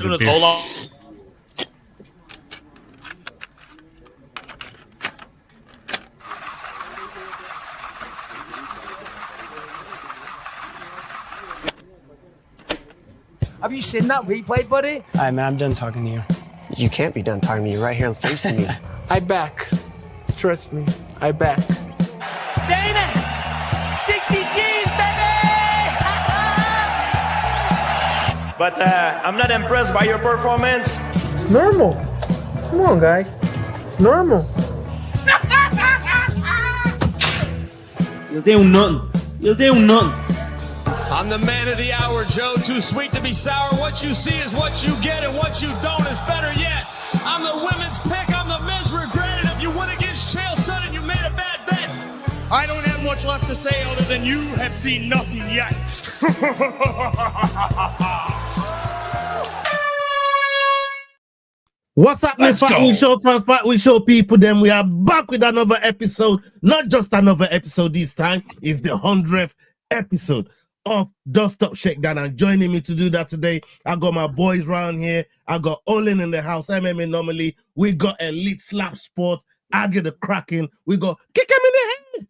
Hold on. Have you seen that replay, buddy? All right, man, I'm done talking to you. You can't be done talking to me. You're right here facing me. I back. Trust me, I back. Damn it! 60 G's, baby! But I'm not impressed by your performance. It's normal. Come on, guys. It's normal. You'll do nothing. You'll do nothing. I'm the man of the hour, Joe. Too sweet to be sour. What you see is what you get, and what you don't is better yet. I'm the women's pick. I'm the men's regret. And if you win against Chael Sonnen, you made a bad bet. I don't have much left to say other than you have seen nothing yet. What's up, Miss We Show fans? We show people them. We are back with another episode. Not just another episode this time. It's the 100th episode of Doen'T Shakedown. And joining me to do that today, I got my boys round here. I got Olin in the house, MMA normally. We got Elite Slap Sport, Aggie the Kraken. We got Kick him in the head.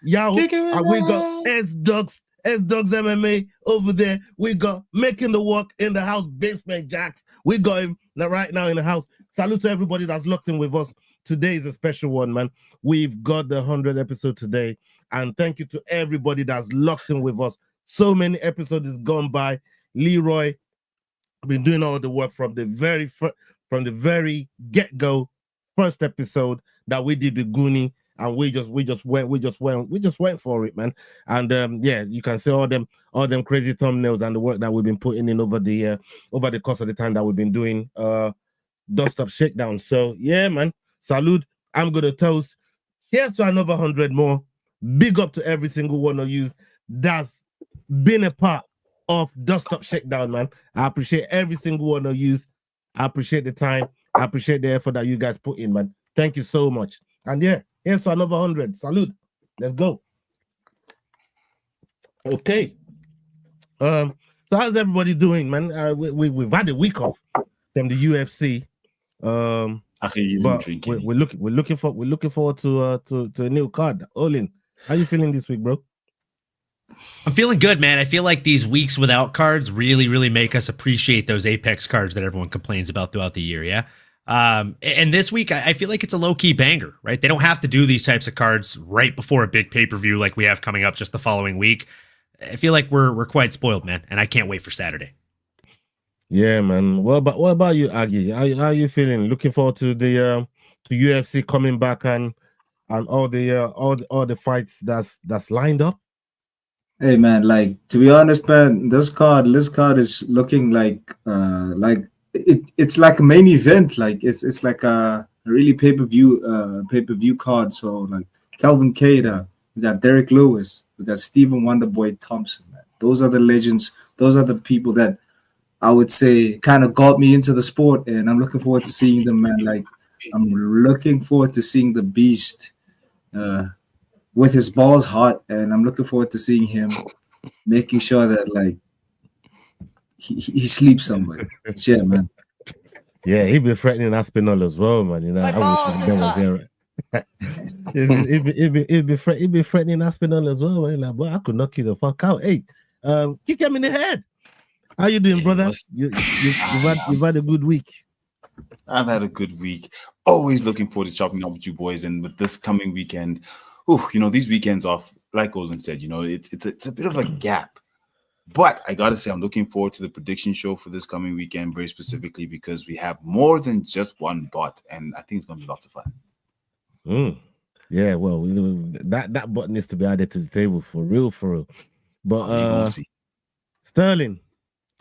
Yo, and we got S-Dogs MMA over there. We got Making the Walk in the house, Basement Jacks. We got him right now in the house. Salute to everybody that's locked in with us. Today is a special one, man. We've got the 100th episode today. And thank you to everybody that's locked in with us. So many episodes has gone by. Leroy been doing all the work from the very get-go first episode that we did with Goonie. And we just went for it, man. And yeah, you can see all them crazy thumbnails and the work that we've been putting in over the course of the time that we've been doing Doen'T Shakedown. So yeah, man. Salute. I'm gonna toast. Here's to another 100 more. Big up to every single one of you that's been a part of Doen'T Shakedown, man. I appreciate every single one of you. I appreciate the time. I appreciate the effort that you guys put in, man. Thank you so much. And yeah. Here's to another 100. Salute. Let's go. Okay. So how's everybody doing, man? We've had a week off from the UFC. But we're looking forward to a new card. Olin, how you feeling this week, bro? I'm feeling good, man. I feel like these weeks without cards really make us appreciate those Apex cards that everyone complains about throughout the year. Yeah. And this week, I feel like it's a low-key banger, right? They don't have to do these types of cards right before a big pay-per-view like we have coming up just the following week. I feel like we're quite spoiled, man, and I can't wait for Saturday. Yeah, man. What about you, Aggie? How are you feeling? Looking forward to the to UFC coming back and all the fights that's lined up? Hey man, like to be honest, man, this card is looking like it's like a main event. Like it's like a really pay-per-view card. So like Calvin Kattar, we got Derek Lewis, we got Stephen Wonderboy Thompson, man. Those are the legends. Those are the people that I would say kind of got me into the sport, and I'm looking forward to seeing them, man. Like I'm looking forward to seeing the Beast with his balls hot, and I'm looking forward to seeing him making sure that like he sleeps somewhere. Yeah, man. Yeah, he been threatening Aspinall as well, man. You know, I wish that was there. He'd be threatening Aspinall as well, man. Like, boy, I could knock you the fuck out. Hey, kick him in the head. How you doing, brother? You've had a good week. I've had a good week. Always looking forward to chopping up with you boys, and with this coming weekend, these weekends off, like Olin said, it's a bit of a gap. But I gotta say, I'm looking forward to the prediction show for this coming weekend, very specifically because we have more than just one bot, and I think it's gonna be lots of fun. Yeah, well, that bot needs to be added to the table for real. But Sterling,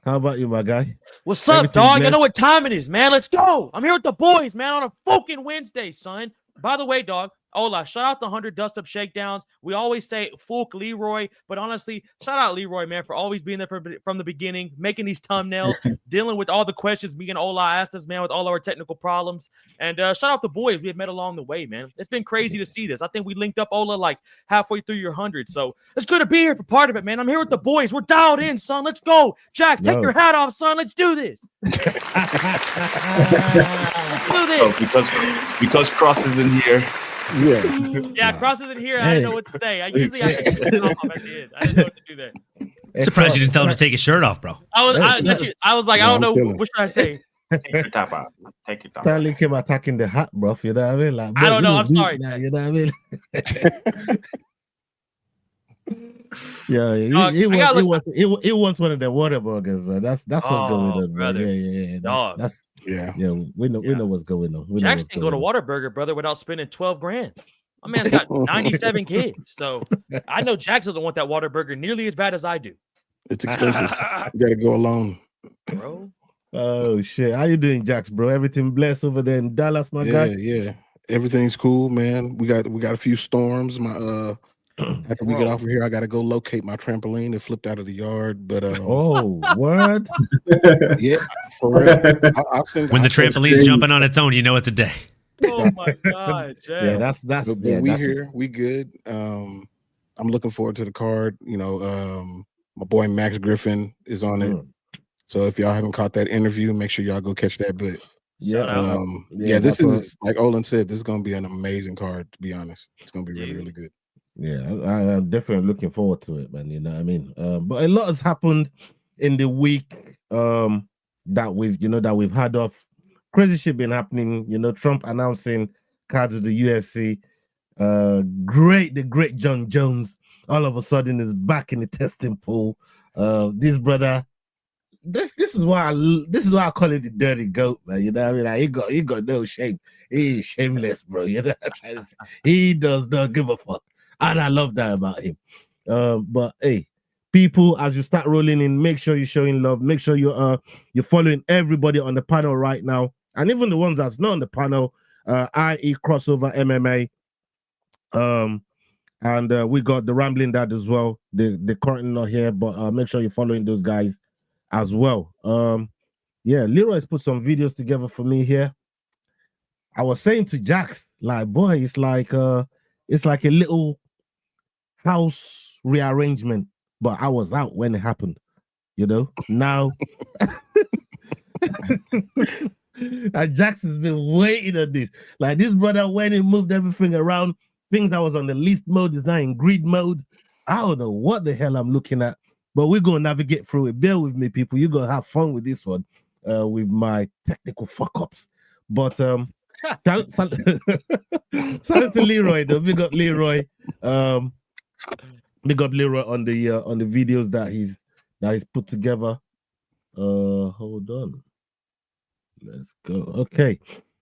how about you, my guy? What's up, dog? I know what time it is, man. Let's go. I'm here with the boys, man, on a fucking Wednesday, son. By the way, dog, Ola, shout out the 100 Dust Up Shakedowns. We always say Fulk Leroy, but honestly, shout out Leroy, man, for always being there from the beginning, making these thumbnails, dealing with all the questions me and Ola asked us, man, with all our technical problems. And shout out the boys we have met along the way, man. It's been crazy to see this. I think we linked up Ola like halfway through your 100. So it's good to be here for part of it, man. I'm here with the boys. We're dialed in, son. Let's go. Jax, take your hat off, son. Let's do this. Let's do this. Oh, because Cross is in here. Yeah, Cross isn't here. I didn't know what to say. I usually have to take it off at the end. I didn't know what to do there. Surprised you didn't tell him to take his shirt off, bro. I was like, I don't know. What should I say? Take your top out. Take your top Stanley came attacking the hat, bro. You know what I mean? Like, I don't know. I'm sorry. Now, you know what I mean? Yeah, he wants one of the water burgers, man. That's what's going on, brother. Yeah. We know what's going on. Jax can go to Whataburger, brother, without spending $12,000. My man's got 97 kids, so I know Jax doesn't want that Whataburger nearly as bad as I do. It's expensive. You gotta go alone, bro. Oh shit! How you doing, Jax, bro? Everything blessed over there in Dallas, my guy? Yeah. Everything's cool, man. We got a few storms. After we get off of here, I gotta go locate my trampoline. It flipped out of the yard, but oh, word? Yeah, for real. When the trampoline's jumping on its own, you know it's a day. Oh my god, Jay. Yeah, that's we here. We good. I'm looking forward to the card. You know, my boy Max Griffin is on it. So if y'all haven't caught that interview, make sure y'all go catch that. But this is like Olin said, this is gonna be an amazing card, to be honest. It's gonna be really, really good. Yeah, I'm definitely looking forward to it, man. You know what I mean? But a lot has happened in the week that we've had off. Crazy shit been happening. You know, Trump announcing cards with the UFC. The great Jon Jones all of a sudden is back in the testing pool. This brother, this is why I call it the dirty goat, man. You know what I mean? Like, he got no shame. He is shameless, bro. You know what I'm trying to say? He does not give a fuck. And I love that about him. But hey, people, as you start rolling in, make sure you're showing love. Make sure you're following everybody on the panel right now, and even the ones that's not on the panel. I.e. Crossover MMA. And we got the Rambling Dad as well. They're currently not here, but make sure you're following those guys as well. Leroy's put some videos together for me here. I was saying to Jax, like, boy, it's like a little house rearrangement, but I was out when it happened, you know. Now and Jax has been waiting on this. Like, this brother went and moved everything around. Things that was on the list mode is now in grid mode. I don't know what the hell I'm looking at, but we're gonna navigate through it. Bear with me, people. You're gonna have fun with this one, with my technical fuck-ups. But salute to Leroy, though. Big up Leroy. Big up Leroy on the videos that he's put together. Hold on. Let's go. Okay.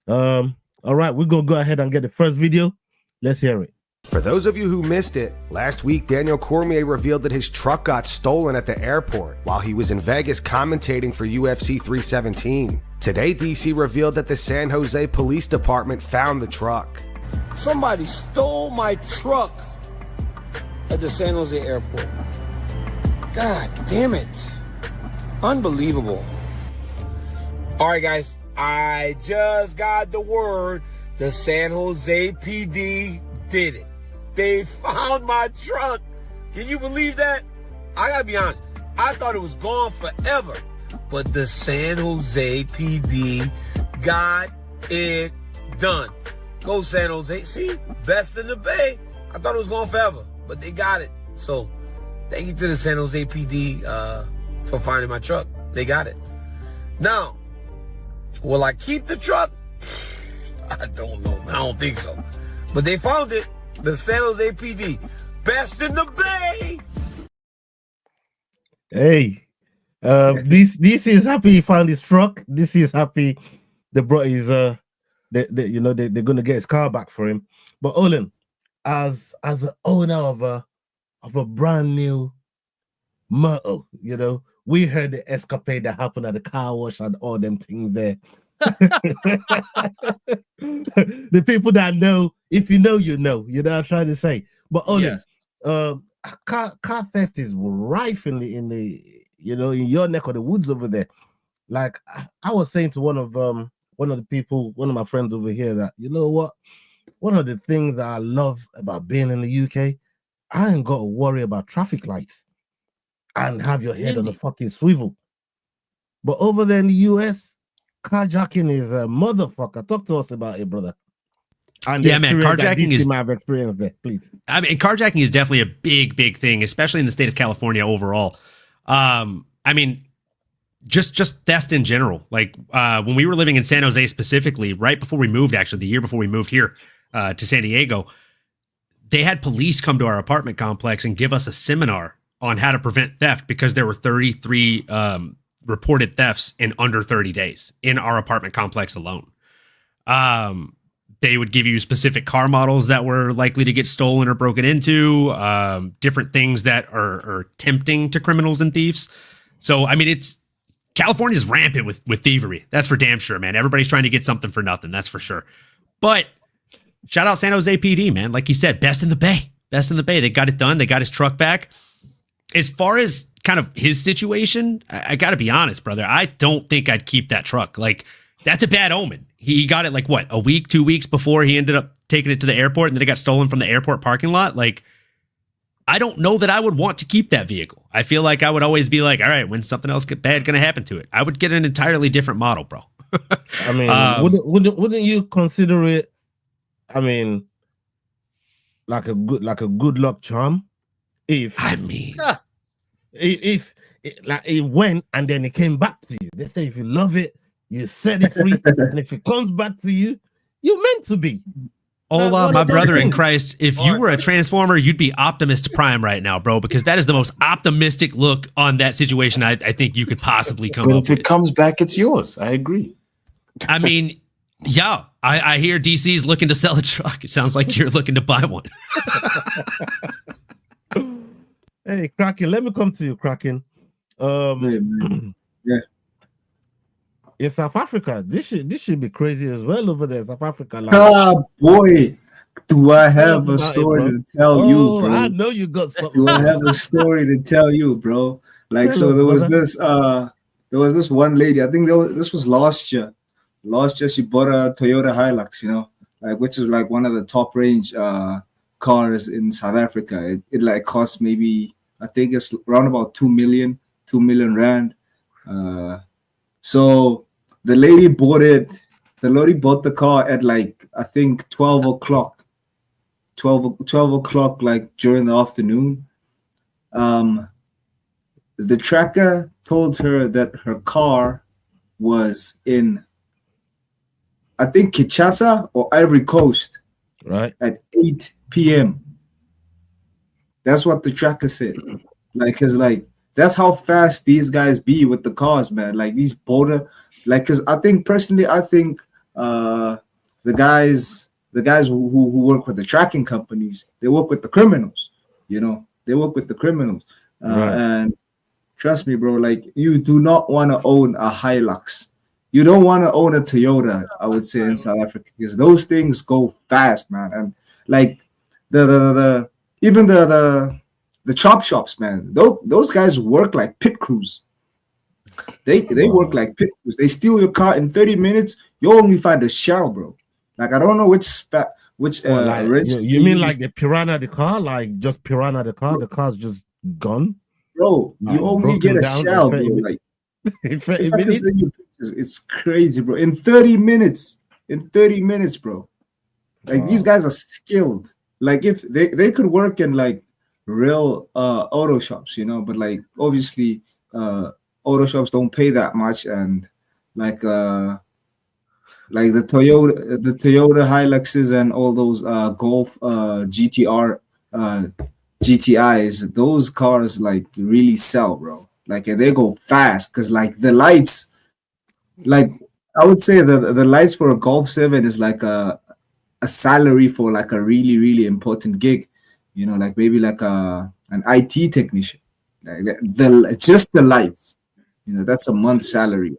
All right, we're gonna go ahead and get the first video. Let's hear it. For those of you who missed it, last week Daniel Cormier revealed that his truck got stolen at the airport while he was in Vegas commentating for UFC 317. Today, DC revealed that the San Jose Police Department found the truck. Somebody stole my truck at the San Jose airport. God damn it. Unbelievable. All right, guys, I just got the word. The San Jose PD did it. They found my truck. Can you believe that? I gotta be honest. I thought it was gone forever. But the San Jose PD got it done. Go San Jose. See? Best in the Bay. I thought it was gone forever. But they got it. So, thank you to the San Jose PD for finding my truck. They got it. Now, will I keep the truck? I don't know. I don't think so. But they found it. The San Jose PD. Best in the Bay. Hey, this is happy he found his truck. This is happy they brought his they're gonna get his car back for him. But Olin, as an owner of a brand new motor, you know, we heard the escapade that happened at the car wash and all them things there. The people that know, if you know, you know. You know what I'm trying to say. But only car theft is rife in the in your neck of the woods over there. Like I was saying to one of my friends over here that, you know what? One of the things that I love about being in the UK, I ain't got to worry about traffic lights and have your head on a fucking swivel. But over there in the US, carjacking is a motherfucker. Talk to us about it, brother. And yeah, man, carjacking is. I've experienced there, please. I mean, carjacking is definitely a big thing, especially in the state of California overall. I mean, just theft in general. Like when we were living in San Jose specifically, right before we moved, actually the year before we moved here to San Diego, they had police come to our apartment complex and give us a seminar on how to prevent theft because there were 33 reported thefts in under 30 days in our apartment complex alone. They would give you specific car models that were likely to get stolen or broken into, different things that are tempting to criminals and thieves. So, I mean, California's rampant with thievery. That's for damn sure, man. Everybody's trying to get something for nothing. That's for sure. But shout out San Jose PD, man. Like you said, best in the Bay. Best in the Bay. They got it done. They got his truck back. As far as kind of his situation, I got to be honest, brother. I don't think I'd keep that truck. Like, that's a bad omen. He got it like what, a week, 2 weeks before he ended up taking it to the airport, and then it got stolen from the airport parking lot. Like, I don't know that I would want to keep that vehicle. I feel like I would always be like, all right, when something else bad going to happen to it, I would get an entirely different model, bro. I mean, wouldn't you consider it? I mean, like a good luck charm. If it went and then it came back to you. They say if you love it, you set it free, and if it comes back to you, you're meant to be. Hola, my brother in Christ. If you were a Transformer, you'd be Optimus Prime right now, bro, because that is the most optimistic look on that situation I think you could possibly come up with. If it comes back, it's yours. I agree. I mean, yeah, I hear DC's looking to sell a truck. It sounds like you're looking to buy one. Hey, Kraken, let me come to you, Kraken. Yeah. In South Africa, this should be crazy as well over there. South Africa, like, boy, do I have a story to tell you, bro? I know you got something. Do I have a story to tell you, bro? Like, so there was this one lady. I think this was last year. Last year, she bought a Toyota Hilux, like which is like one of the top range cars in South Africa. It like costs maybe, I think it's around about 2 million rand. So the lady bought it. The lady bought the car at like, I think 12 o'clock, like during the afternoon. The tracker told her that her car was in, I think, Kinshasa or Ivory Coast, right, at 8 p.m. That's what the tracker said. Like, cause like that's how fast these guys be with the cars, man. Like these border, like, cause I think personally, the guys who work with the tracking companies, they work with the criminals. They work with the criminals, right. And trust me, bro. Like, you do not want to own a Hilux. You don't want to own a Toyota, I would say, in South Africa, because those things go fast, man. And like the chop shops, man. Those guys work like pit crews. They work like pit crews. They steal your car in 30 minutes. You only find a shell, bro. Like, I don't know which you mean like the Piranha the car, like just Piranha the car? The car's just gone, bro. Like, you only get a shell, bro. Like, it's crazy, bro. In 30 minutes, bro. Like, these guys are skilled. Like, if they could work in like real auto shops, but like obviously auto shops don't pay that much, and like the Toyota Hiluxes and all those Golf GTR GTIs, those cars like really sell, bro. Like, they go fast because like the lights, like I would say the lights for a Golf 7 is like a salary for like a really, really important gig, like maybe like an IT technician, like just the lights, that's a month's salary.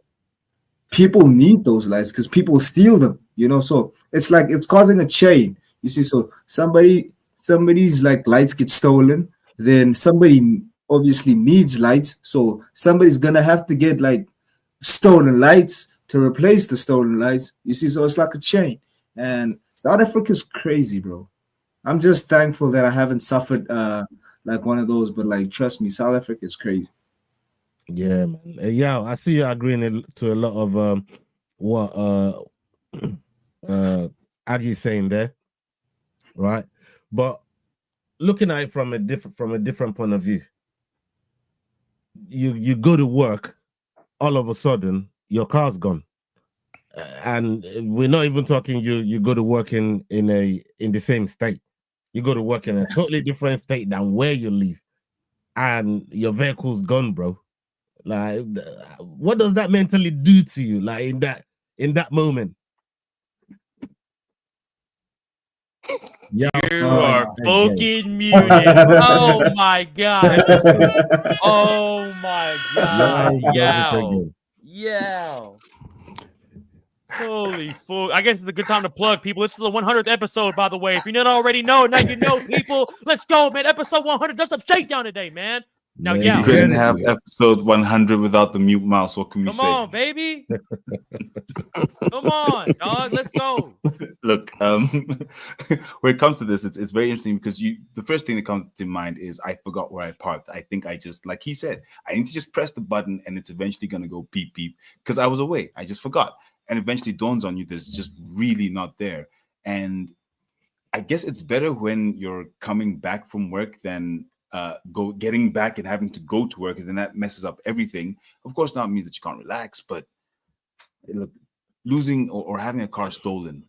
people need those lights because people steal them, you know. So it's like it's causing a chain. You see, so somebody's like lights get stolen, then somebody obviously needs lights, so somebody's gonna have to get like stolen lights to replace the stolen lights. You see, so it's like a chain. And South Africa is crazy, bro. I'm just thankful that I haven't suffered like one of those, but like trust me, South Africa is crazy. Yeah, man. Yeah, I see you agreeing to a lot of what Aggie's saying there, right? But looking at it from a different point of view, you go to work, all of a sudden your car's gone, and we're not even talking you go to work in the same state. You go to work in a totally different state than where you live, and your vehicle's gone, bro. Like, what does that mentally do to you? Like in that moment. You are fucking muted. Oh my god. Oh my god. Yeah. Holy fuck. I guess it's a good time to plug, people. This is the 100th episode, by the way. If you don't already know, now you know, people. Let's go, man. Episode 100. Dust Up Shakedown today, man. Now, you couldn't have episode 100 without the mute mouse. What can we say? Come on, baby. Come on, dog. Let's go. Look, when it comes to this, it's very interesting because the first thing that comes to mind is I forgot where I parked. I think I just, like he said, I need to just press the button and it's eventually going to go beep, beep because I was away. I just forgot. And eventually dawns on you there's just really not there. And I guess it's better when you're coming back from work than getting back and having to go to work, and then that messes up everything. Of course, now it means that you can't relax, but look, losing or having a car stolen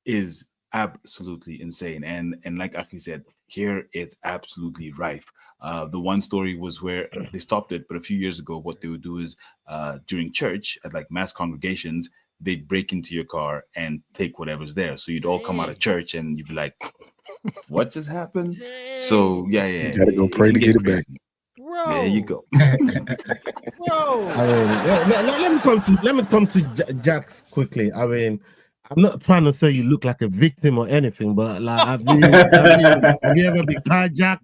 is absolutely insane. And like Aki said, here it's absolutely rife. The one story was where they stopped it, but a few years ago, what they would do is during church at like mass congregations, they'd break into your car and take whatever's there. So you'd all come out of church and you'd be like, what just happened? Dang. So yeah. You gotta go pray to get it back. Bro. There you go. Bro. I mean, let me come to Jax quickly. I mean, I'm not trying to say you look like a victim or anything, but like, have you ever been carjacked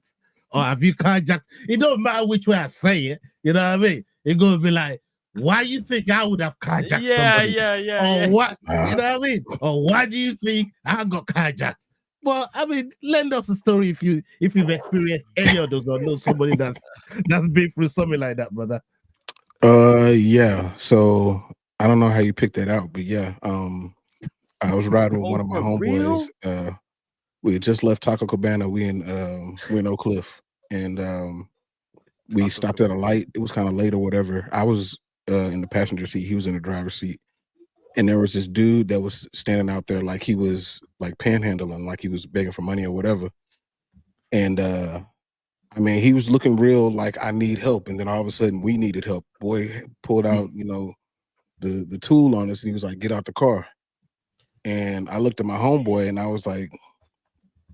or have you carjacked? It don't matter which way I say it. You know what I mean? It's gonna be like, why you think I would have carjacked somebody? Yeah. Or what? You know what I mean? Or why do you think I got carjacked? Well, I mean, lend us a story if you've experienced any of those or know somebody that's been through something like that, brother. Yeah. So I don't know how you picked that out, but yeah. I was riding with one of my homeboys. We had just left Taco Cabana. We in Oak Cliff, and we stopped at a light. It was kind of late or whatever. I was in the passenger seat. He was in the driver's seat. And there was this dude that was standing out there like he was like panhandling, like he was begging for money or whatever. And I mean, he was looking real like I need help. And then all of a sudden we needed help. Boy pulled out, the tool on us and he was like, get out the car. And I looked at my homeboy and I was like,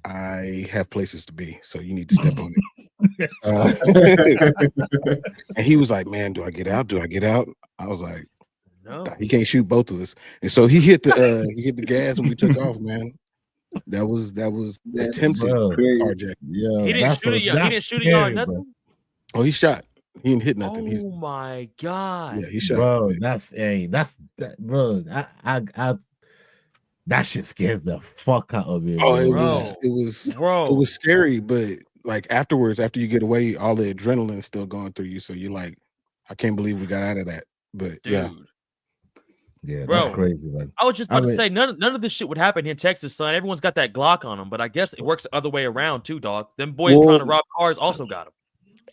I have places to be, so you need to step on it. And he was like, man, do I get out? Do I get out? I was like, no, he can't shoot both of us. And so he hit the gas and we took off, man. That was attempted carjack. Yeah, he didn't shoot y'all or nothing. Oh, he shot. He didn't hit nothing. Oh my god. Yeah, he shot. Bro, bro. That shit scares the fuck out of me. Oh, it was scary, but like afterwards, after you get away, all the adrenaline is still going through you. So you're like, I can't believe we got out of that. But dude. Yeah, bro, that's crazy, man. I was just about to say none of this shit would happen here in Texas, son. Everyone's got that Glock on them, but I guess it works the other way around too, dog. Them boys trying to rob cars also got them.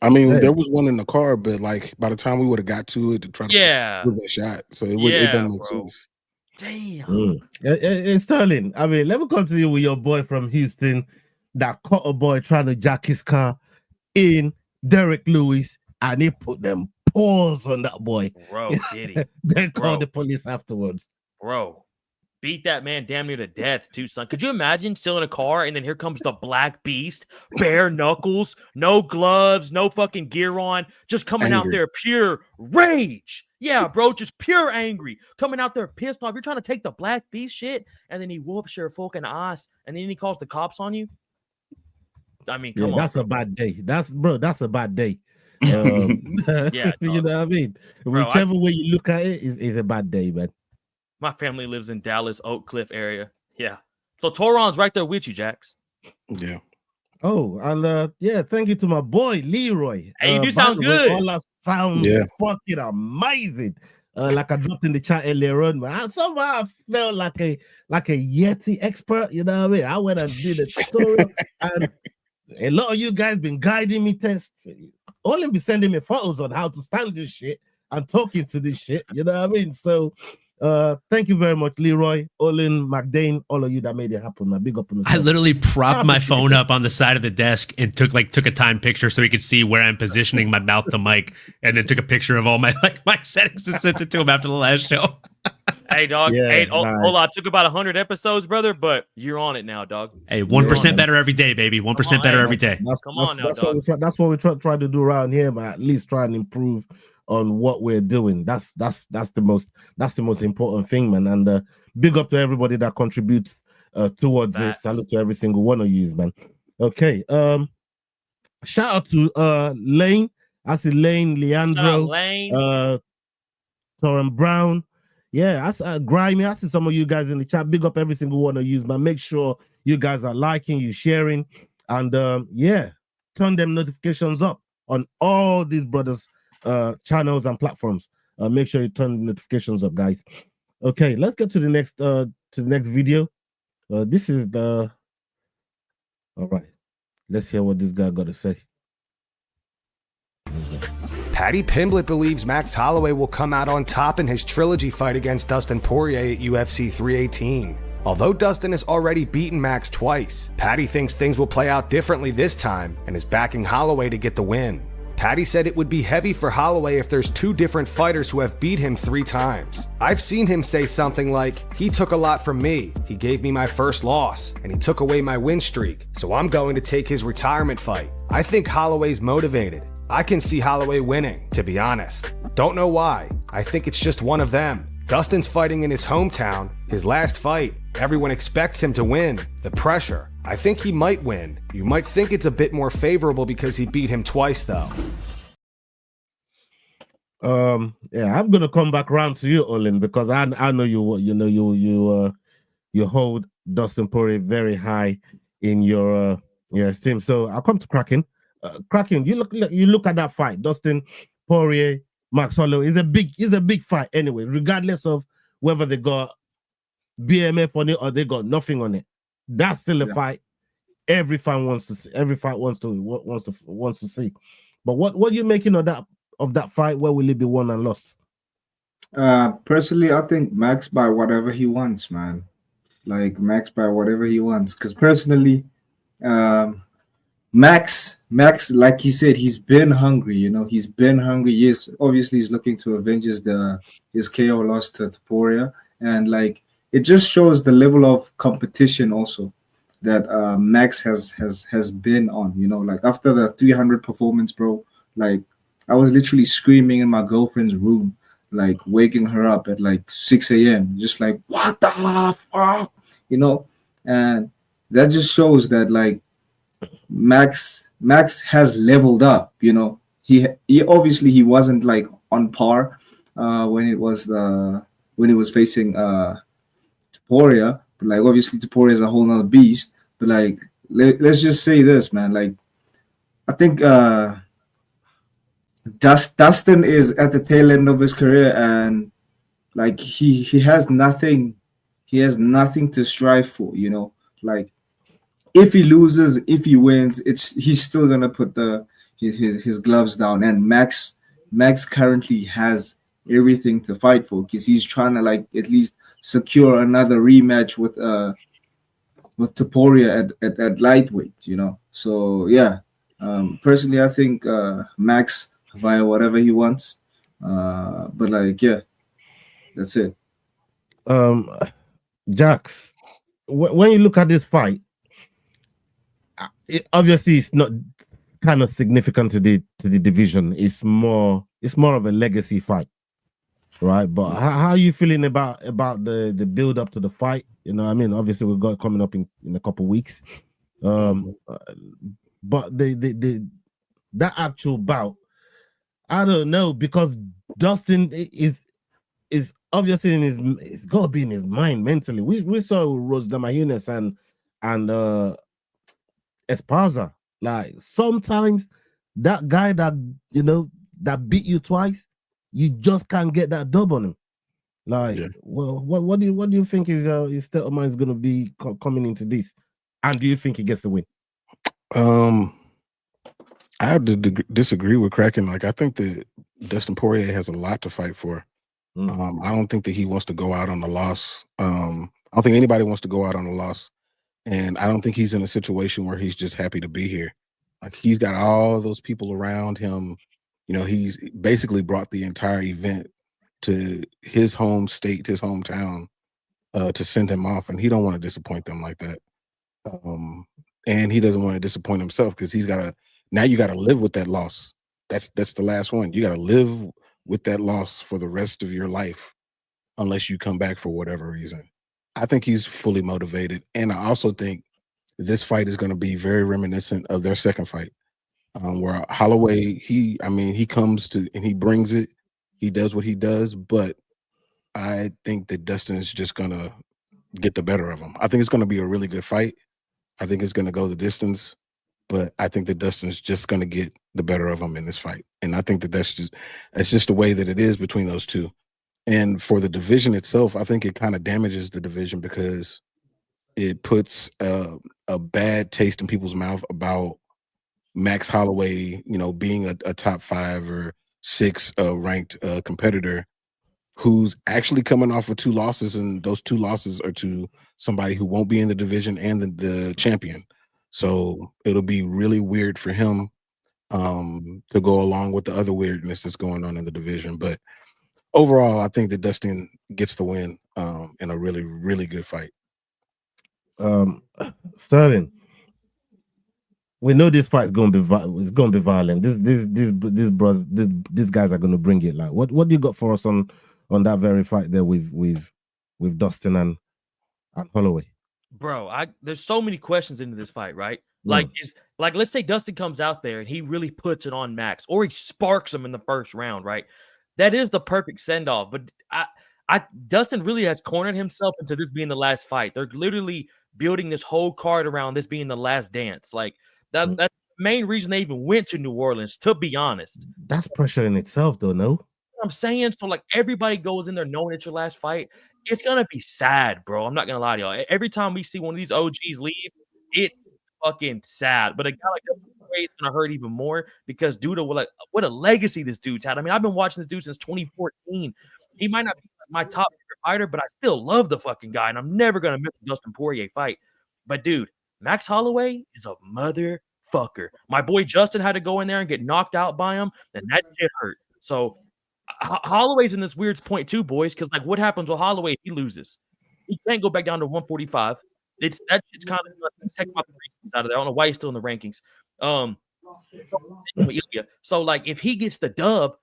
I mean, there was one in the car, but like by the time we would have got to it to try to get shot, so it doesn't make sense. Damn. It's Sterling. I mean, let me continue with your boy from Houston that caught a boy trying to jack his car in Derek Lewis, and he put them paws on that boy. Bro, did he? Then called the police afterwards. Bro, beat that man damn near to death too, son. Could you imagine still in a car and then here comes the Black Beast, bare knuckles, no gloves, no fucking gear on, just coming out there pure rage. Yeah, bro, just pure angry. Coming out there pissed off. You're trying to take the Black Beast shit and then he whoops your fucking ass and then he calls the cops on you. I mean, come on. That's a bad day. That's a bad day. Yeah, you know what I mean? Bro, Whichever way you look at it is a bad day, man. My family lives in Dallas, Oak Cliff area. Yeah. So Toron's right there with you, Jax. Yeah. Oh, and thank you to my boy Leroy. Hey, you do sound good. All that sounds fucking amazing. Like I dropped in the chat earlier on, man. Somehow I felt like a Yeti expert. You know what I mean? I went and did a tutorial, and a lot of you guys been guiding me tests. Only be sending me photos on how to stand this shit and talking to this shit. You know what I mean? So thank you very much, Leroy, Olin, McDane, all of you that made it happen, man. Big up on the I literally propped my phone up on the side of the desk and took a time picture so he could see where I'm positioning my mouth to mic, and then took a picture of all my settings and sent it to him after the last show. Hey, dog. Hola, took about 100 episodes, brother, but you're on it now, dog. Hey, 1% better every day, baby. 1% better every day. That's what we try to do around here, man. At least try and improve on what we're doing. That's the most important thing, man. And big up to everybody that contributes towards it. Salute to every single one of you, man. Okay. Shout out to Lane. I see Lane, Leandro, Torren Brown. Yeah, I Grimy. I see some of you guys in the chat. Big up every single one of you, man. Make sure you guys are liking, you sharing, and turn them notifications up on all these brothers' channels and platforms. Make sure you turn the notifications up, guys. Okay, let's get to the next video. This is the all right. Let's hear what this guy got to say. Paddy Pimblett believes Max Holloway will come out on top in his trilogy fight against Dustin Poirier at UFC 318. Although Dustin has already beaten Max twice, Paddy thinks things will play out differently this time and is backing Holloway to get the win. Paddy said it would be heavy for Holloway if there's two different fighters who have beat him 3 times. I've seen him say something like, he took a lot from me, he gave me my first loss, and he took away my win streak, so I'm going to take his retirement fight. I think Holloway's motivated. I can see Holloway winning, to be honest. Don't know why. I think it's just one of them. Dustin's fighting in his hometown, his last fight. Everyone expects him to win. The pressure. I think he might win. You might think it's a bit more favorable because he beat him twice, though. I'm gonna come back around to you, Olin, because I know you hold Dustin Poirier very high in your esteem. So I'll come to Kraken. Kraken, you look at that fight, Dustin Poirier, Max Holloway. It's a big fight anyway, regardless of whether they got BMF on it or they got nothing on it. That's still a fight. Every fan wants to see. Every fight wants to see. But what are you making of that fight? Where will it be won and lost? Personally, I think Max by whatever he wants, man. Like Max by whatever he wants. Because personally, Max, like he said, he's been hungry. You know, he's been hungry. Yes, obviously he's looking to avenge his KO loss to Topuria, and like it just shows the level of competition also that Max has been on. You know, like after the 300 performance, bro, like I was literally screaming in my girlfriend's room, like waking her up at like 6 a.m. just like what the fuck, you know, and that just shows that like Max has leveled up. You know, he obviously he wasn't like on par when it was facing Topuria, but like obviously Topuria is a whole nother beast. But like let's just say this, man, like I think Dustin is at the tail end of his career, and like he has nothing to strive for, you know. Like if he loses, if he wins, he's still gonna put his gloves down. And Max currently has everything to fight for because he's trying to like at least secure another rematch with Topuria at lightweight, you know. So yeah, personally I think Max via whatever he wants, but like yeah, that's it. Jax, when you look at this fight, obviously it's not kind of significant to the division. It's more of a legacy fight, right? But how are you feeling about the build up to the fight? You know, I mean, obviously we've got it coming up in a couple of weeks, but that actual bout, I don't know, because Dustin is obviously it's got to be in his mind mentally. We saw Rose Namajunas and Esparza. Like sometimes that guy that that beat you twice, you just can't get that dub on him. Like, well, what do you think his state of mind is going to be coming into this? And do you think he gets the win? I have to disagree with Kraken. Like, I think that Dustin Poirier has a lot to fight for. I don't think that he wants to go out on a loss. I don't think anybody wants to go out on a loss. And I don't think he's in a situation where he's just happy to be here. Like, he's got all those people around him. You know, he's basically brought the entire event to his home state, his hometown, to send him off. And he don't want to disappoint them like that. And he doesn't want to disappoint himself because now you got to live with that loss. That's the last one. You got to live with that loss for the rest of your life unless you come back for whatever reason. I think he's fully motivated. And I also think this fight is going to be very reminiscent of their second fight, where Holloway, he comes to and he brings it. He does what he does, but I think that Dustin is just going to get the better of him. I think it's going to be a really good fight. I think it's going to go the distance, but I think that Dustin's just going to get the better of him in this fight. And I think that that's just the way that it is between those two. And for the division itself, I think it kind of damages the division because it puts a bad taste in people's mouth about Max Holloway, being a top 5 or 6 ranked competitor who's actually coming off of 2 losses, and those 2 losses are to somebody who won't be in the division and the champion. So it'll be really weird for him to go along with the other weirdness that's going on in the division. But overall, I think that Dustin gets the win in a really, really good fight. Sterling, we know this fight's going to be violent. These guys are going to bring it. Like, what do you got for us on that very fight there with Dustin and Holloway? Bro, there's so many questions into this fight, right? Like, let's say Dustin comes out there and he really puts it on Max, or he sparks him in the first round, right? That is the perfect send-off. But Dustin really has cornered himself into this being the last fight. They're literally building this whole card around this being the last dance. Like, that's the main reason they even went to New Orleans, to be honest. That's pressure in itself, though, no? I'm saying, so like everybody goes in there knowing it's your last fight. It's gonna be sad, bro. I'm not gonna lie to y'all. Every time we see one of these OGs leave, it's fucking sad. But a guy like Dustin Poirier is gonna hurt even more because due to what a legacy this dude's had. I mean, I've been watching this dude since 2014. He might not be my top favorite fighter, but I still love the fucking guy, and I'm never gonna miss a Dustin Poirier fight. But dude, Max Holloway is a motherfucker. My boy Justin had to go in there and get knocked out by him, and that shit hurt. So Holloway's in this weird point too, boys, because like what happens with Holloway if he loses? He can't go back down to 145. It's kind of take my rankings out of there. I don't know why he's still in the rankings. So like if he gets the dub,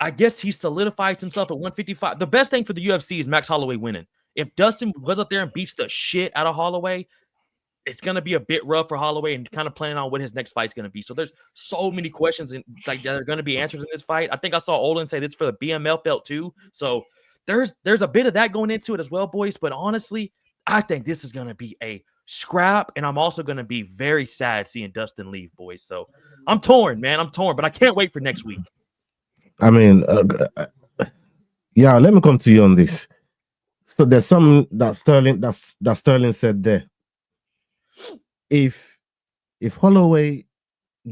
I guess he solidifies himself at 155. The best thing for the UFC is Max Holloway winning. If Dustin goes up there and beats the shit out of Holloway, it's going to be a bit rough for Holloway and kind of planning on what his next fight's going to be. So there's so many questions that are going to be answered in this fight. I think I saw Olin say this for the BML belt too. So there's a bit of that going into it as well, boys. But honestly, I think this is going to be a scrap, and I'm also going to be very sad seeing Dustin leave, boys. So I'm torn, man. I'm torn, but I can't wait for next week. I mean, yeah, let me come to you on this. So there's something that Sterling said there. If Holloway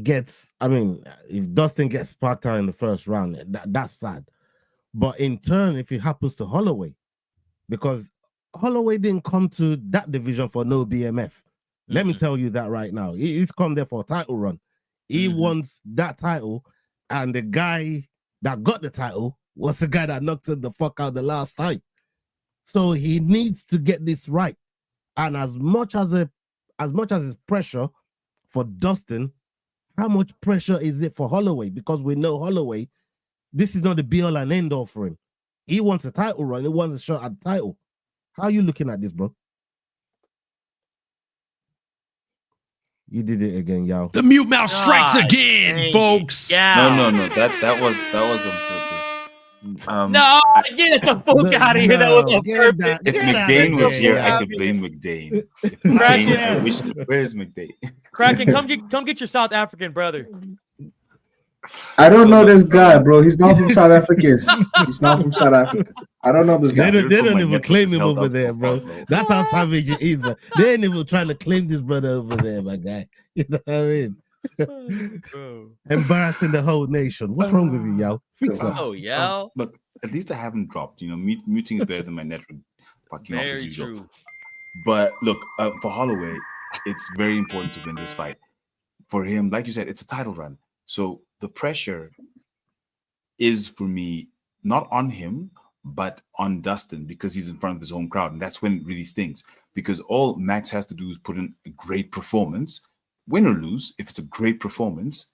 gets, if Dustin gets sparked out in the first round, that's sad. But in turn, if it happens to Holloway, because Holloway didn't come to that division for no BMF. Let me tell you that right now. He's come there for a title run. He wants that title, and the guy that got the title was the guy that knocked him the fuck out the last time. So he needs to get this right. And as much as it's pressure for Dustin, how much pressure is it for Holloway? Because we know Holloway, this is not the be-all and end-all for him. He wants a title run. He wants a shot at the title. How are you looking at this, bro? You did it again, y'all. The mute mouse strikes again, folks. Yeah. No. That was on purpose. No, get the fuck out of here. That was on purpose. If McDane was here, I could blame McDane. Where's McDane? Kraken, come get your South African brother. I don't know this guy, bro. He's not from South Africa. He's not from South Africa. I don't know this guy. They don't even claim him over there, bro. That's how savage it is. Bro. They ain't even trying to claim this brother over there, my guy. You know what I mean? Embarrassing the whole nation. What's wrong with you, y'all? Fix up. Oh, yeah. But at least I haven't dropped. You know, muting is better than my network fucking off as Very usual. true. But look, for Holloway, it's very important to win this fight. For him, like you said, it's a title run. So the pressure is, for me, not on him, but on Dustin, because he's in front of his home crowd. And that's when it really stings. Because all Max has to do is put in a great performance, win or lose. If it's a great performance,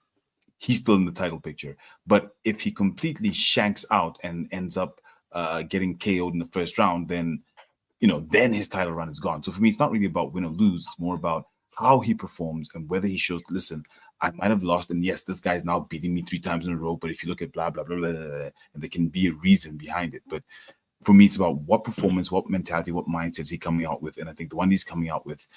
he's still in the title picture. But if he completely shanks out and ends up getting KO'd in the first round, then, then his title run is gone. So for me, it's not really about win or lose. It's more about how he performs and whether he shows, listen, I might have lost, and yes, this guy's now beating me 3 times in a row, but if you look at blah, blah, blah, blah, blah, blah, and there can be a reason behind it. But for me, it's about what performance, what mentality, what mindset is he coming out with. And I think the one he's coming out with,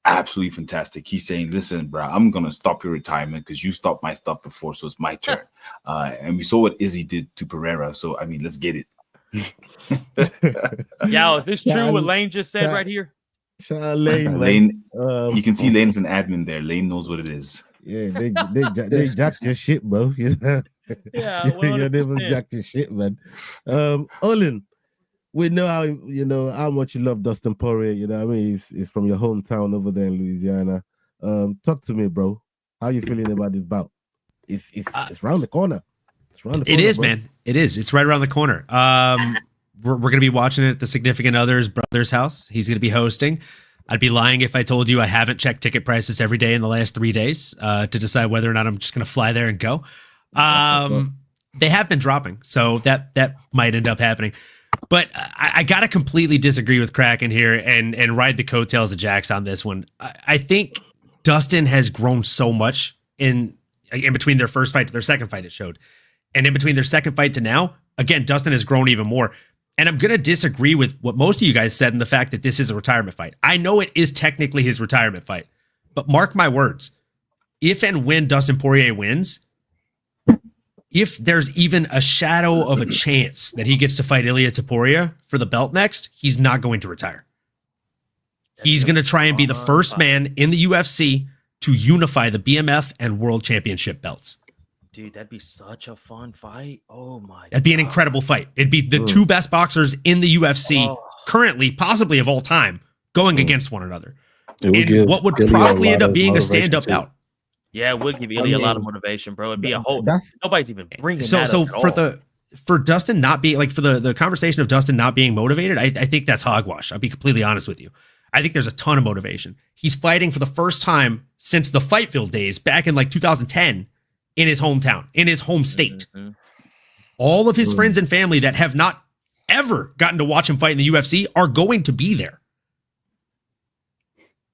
absolutely fantastic. He's saying, listen, bro, I'm going to stop your retirement because you stopped my stuff before, so it's my turn. And we saw what Izzy did to Pereira. So, I mean, let's get it. Yeah, is this true what Lane just said right here? Shout out Lane. Lane, you can see Lane is an admin there. Lane knows what it is. Yeah, they jacked your shit, bro. You know? Yeah, you never jacked your shit, man. Olin, we know how much you love Dustin Poirier. You know what I mean? He's from your hometown over there in Louisiana. Talk to me, bro. How you feeling about this bout? It's around the corner. It's around the corner. It is, bro. man. It is. It's right around the corner. We're gonna be watching it at the significant other's brother's house. He's gonna be hosting. I'd be lying if I told you I haven't checked ticket prices every day in the last 3 days to decide whether or not I'm just going to fly there and go. They have been dropping, so that might end up happening. But I got to completely disagree with Kraken here and ride the coattails of Jax on this one. I think Dustin has grown so much in between their first fight to their second fight, it showed. And in between their second fight to now, again, Dustin has grown even more. And I'm going to disagree with what most of you guys said in the fact that this is a retirement fight. I know it is technically his retirement fight, but mark my words. If and when Dustin Poirier wins, if there's even a shadow of a chance that he gets to fight Ilia Topuria for the belt next, he's not going to retire. He's going to try and be the first man in the UFC to unify the BMF and World Championship belts. Dude, that'd be such a fun fight. Oh my! That'd be an incredible fight. It'd be the two best boxers in the UFC currently, possibly of all time, going against one another. And what would probably end up being a stand-up bout. Yeah, it would give Ilia a lot of motivation, bro. It'd be a whole. Nobody's even bringing that So up for Dustin not being like for the conversation of Dustin not being motivated, I think that's hogwash. I'll be completely honest with you. I think there's a ton of motivation. He's fighting for the first time since the Fightville days back in like 2010 in his hometown, in his home state. Mm-hmm. All of his friends and family that have not ever gotten to watch him fight in the UFC are going to be there.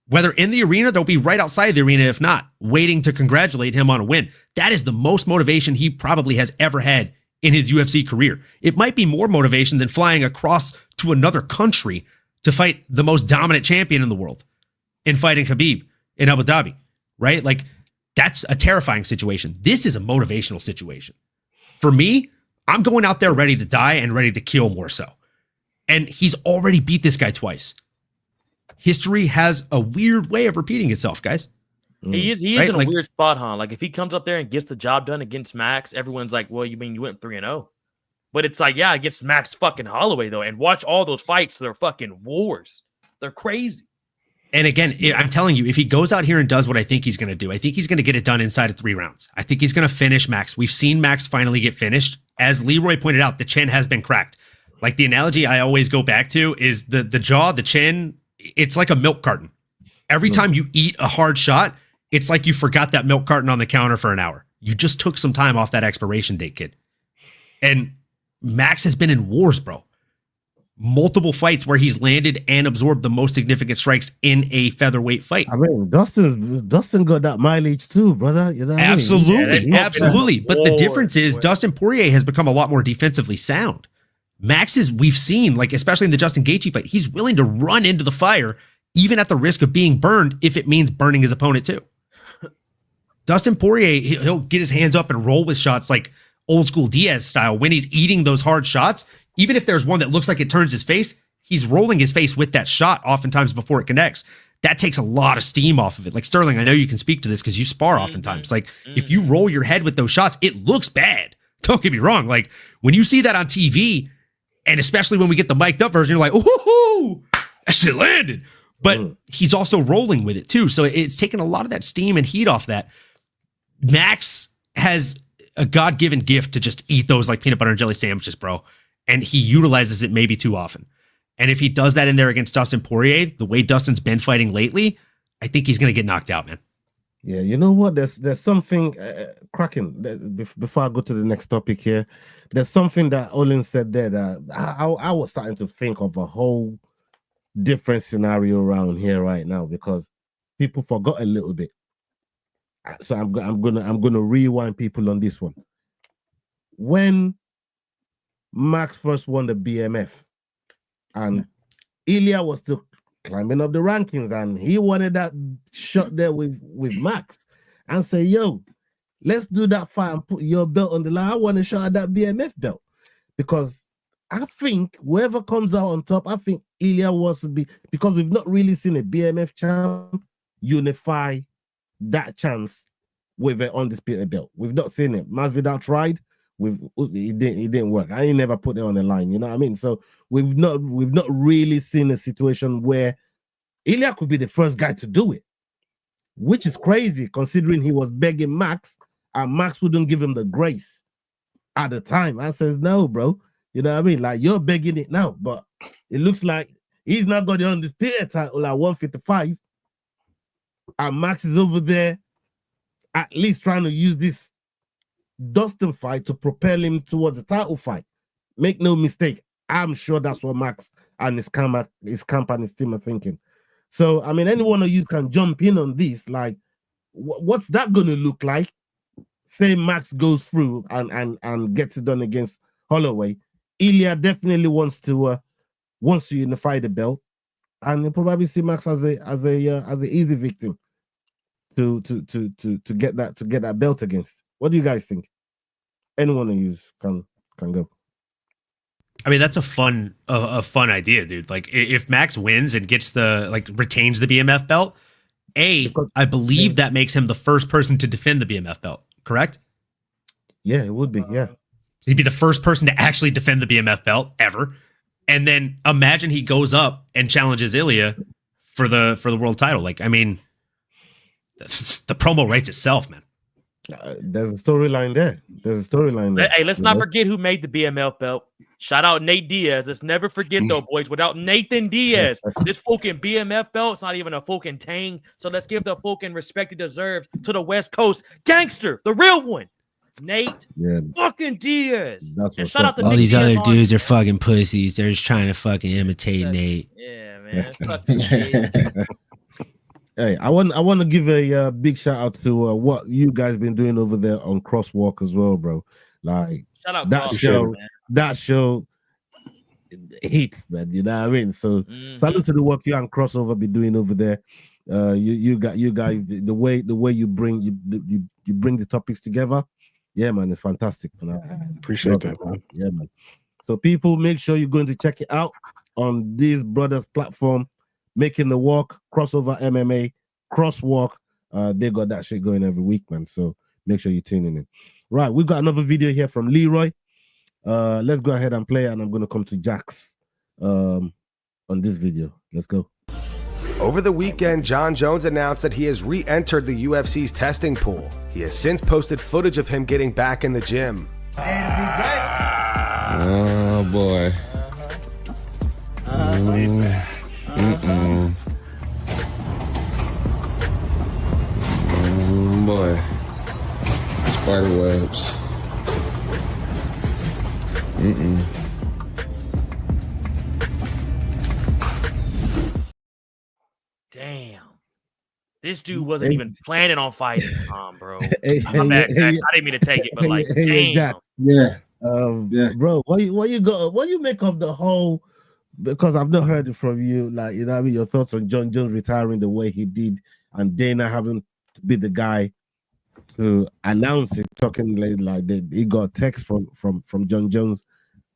Whether in the arena, they'll be right outside the arena, if not, waiting to congratulate him on a win. That is the most motivation he probably has ever had in his UFC career. It might be more motivation than flying across to another country to fight the most dominant champion in the world in fighting Khabib in Abu Dhabi, right? Like, that's a terrifying situation. This is a motivational situation. For me, I'm going out there ready to die and ready to kill more so. And he's already beat this guy twice. History has a weird way of repeating itself, guys. He is right? In a weird spot, huh? Like, if he comes up there and gets the job done against Max, everyone's like, well, you mean you went 3-0? But it's like, yeah, against Max fucking Holloway, though. And watch all those fights. They're fucking wars. They're crazy. And again, I'm telling you, if he goes out here and does what I think he's going to do, I think he's going to get it done inside of 3 rounds. I think he's going to finish Max. We've seen Max finally get finished. As Leroy pointed out, the chin has been cracked. Like the analogy I always go back to is the jaw, the chin. It's like a milk carton. Every time you eat a hard shot, it's like you forgot that milk carton on the counter for an hour. You just took some time off that expiration date, kid. And Max has been in wars, bro. Multiple fights where he's landed and absorbed the most significant strikes in a featherweight fight. I mean, Dustin got that mileage too, brother. You know what Absolutely, I mean? absolutely. But the difference is Dustin Poirier has become a lot more defensively sound. Max is, we've seen, like especially in the Justin Gaethje fight, he's willing to run into the fire, even at the risk of being burned, if it means burning his opponent too. Dustin Poirier, he'll get his hands up and roll with shots like old school Diaz style when he's eating those hard shots. Even if there's one that looks like it turns his face, he's rolling his face with that shot oftentimes before it connects. That takes a lot of steam off of it. Like Sterling, I know you can speak to this because you spar oftentimes. Like if you roll your head with those shots, it looks bad. Don't get me wrong. Like when you see that on TV, and especially when we get the mic'd up version, you're like, ooh, that shit landed. But he's also rolling with it too. So it's taken a lot of that steam and heat off that. Max has a God-given gift to just eat those like peanut butter and jelly sandwiches, bro. And he utilizes it maybe too often. And if he does that in there against Dustin Poirier, the way Dustin's been fighting lately, I think he's going to get knocked out, man. Yeah, you know what? There's something cracking. Before I go to the next topic here, there's something that Olin said there that I was starting to think of a whole different scenario around here right now because people forgot a little bit. So I'm gonna rewind people on this one. When Max first won the BMF, and Ilia was still climbing up the rankings, and he wanted that shot there with Max, and say, "Yo, let's do that fight and put your belt on the line. I want a shot at that BMF belt," because I think whoever comes out on top, I think Ilia wants to be, because we've not really seen a BMF champ unify that chance with an undisputed belt. We've not seen it. Masvidal tried. It didn't work. I ain't never put it on the line. You know what I mean? So we've not really seen a situation where Ilia could be the first guy to do it, which is crazy considering he was begging Max, and Max wouldn't give him the grace at the time. I says, no, bro. You know what I mean? Like, you're begging it now, but it looks like he's not got the undisputed title at 155, and Max is over there at least trying to use this Dustin fight to propel him towards the title fight. Make no mistake, I'm sure that's what Max and his camp and his team are thinking. So, I mean, anyone of you can jump in on this. Like, what's that going to look like? Say Max goes through and gets it done against Holloway. Ilia definitely wants to unify the belt, and you'll probably see Max as a easy victim to get that belt against. What do you guys think? Anyone who use can go. I mean, that's a fun idea, dude. Like, if Max wins and gets retains the BMF belt, I believe that makes him the first person to defend the BMF belt. Correct? Yeah, it would be. Yeah, he'd be the first person to actually defend the BMF belt ever. And then imagine he goes up and challenges Ilia for the world title. Like, I mean, the promo writes itself, man. There's a storyline there. Hey, let's not forget who made the BMF belt. Shout out Nate Diaz. Let's never forget though, boys. Without Nathan Diaz, this fucking BMF belt, it's not even a fucking tang. So let's give the fucking respect it deserves to the West Coast gangster, the real one, Nate fucking Diaz. And shout out to all these other dudes are fucking pussies. They're just trying to fucking imitate Nate. Yeah, man. Fucking Nate. Hey, I want to give a big shout out to what you guys been doing over there on Crosswalk as well, bro. Like, shout out that show hits, man. You know what I mean? So salute to the work you and Crossover be doing over there. You guys, the way you bring the topics together. Yeah, man, it's fantastic. Man. Appreciate that, man. Yeah, man. So people, make sure you're going to check it out on these brothers' platform. Making the Walk, Crossover MMA, Crosswalk. They got that shit going every week, man. So make sure you're tuning in. Right, we got another video here from Leroy. Let's go ahead and play, and I'm going to come to Jax on this video. Let's go. Over the weekend, Jon Jones announced that he has re-entered the UFC's testing pool. He has since posted footage of him getting back in the gym. Oh, boy. Boy, spider webs. Damn. This dude wasn't even planning on fighting Tom, bro. My bad, Jax. I didn't mean to take it, but like, damn. Jack. Yeah. Bro, what you make of the whole? Because I've not heard it from you, like, you know what I mean, your thoughts on Jon Jones retiring the way he did and Dana having to be the guy to announce it, talking like that he got a text from Jon Jones,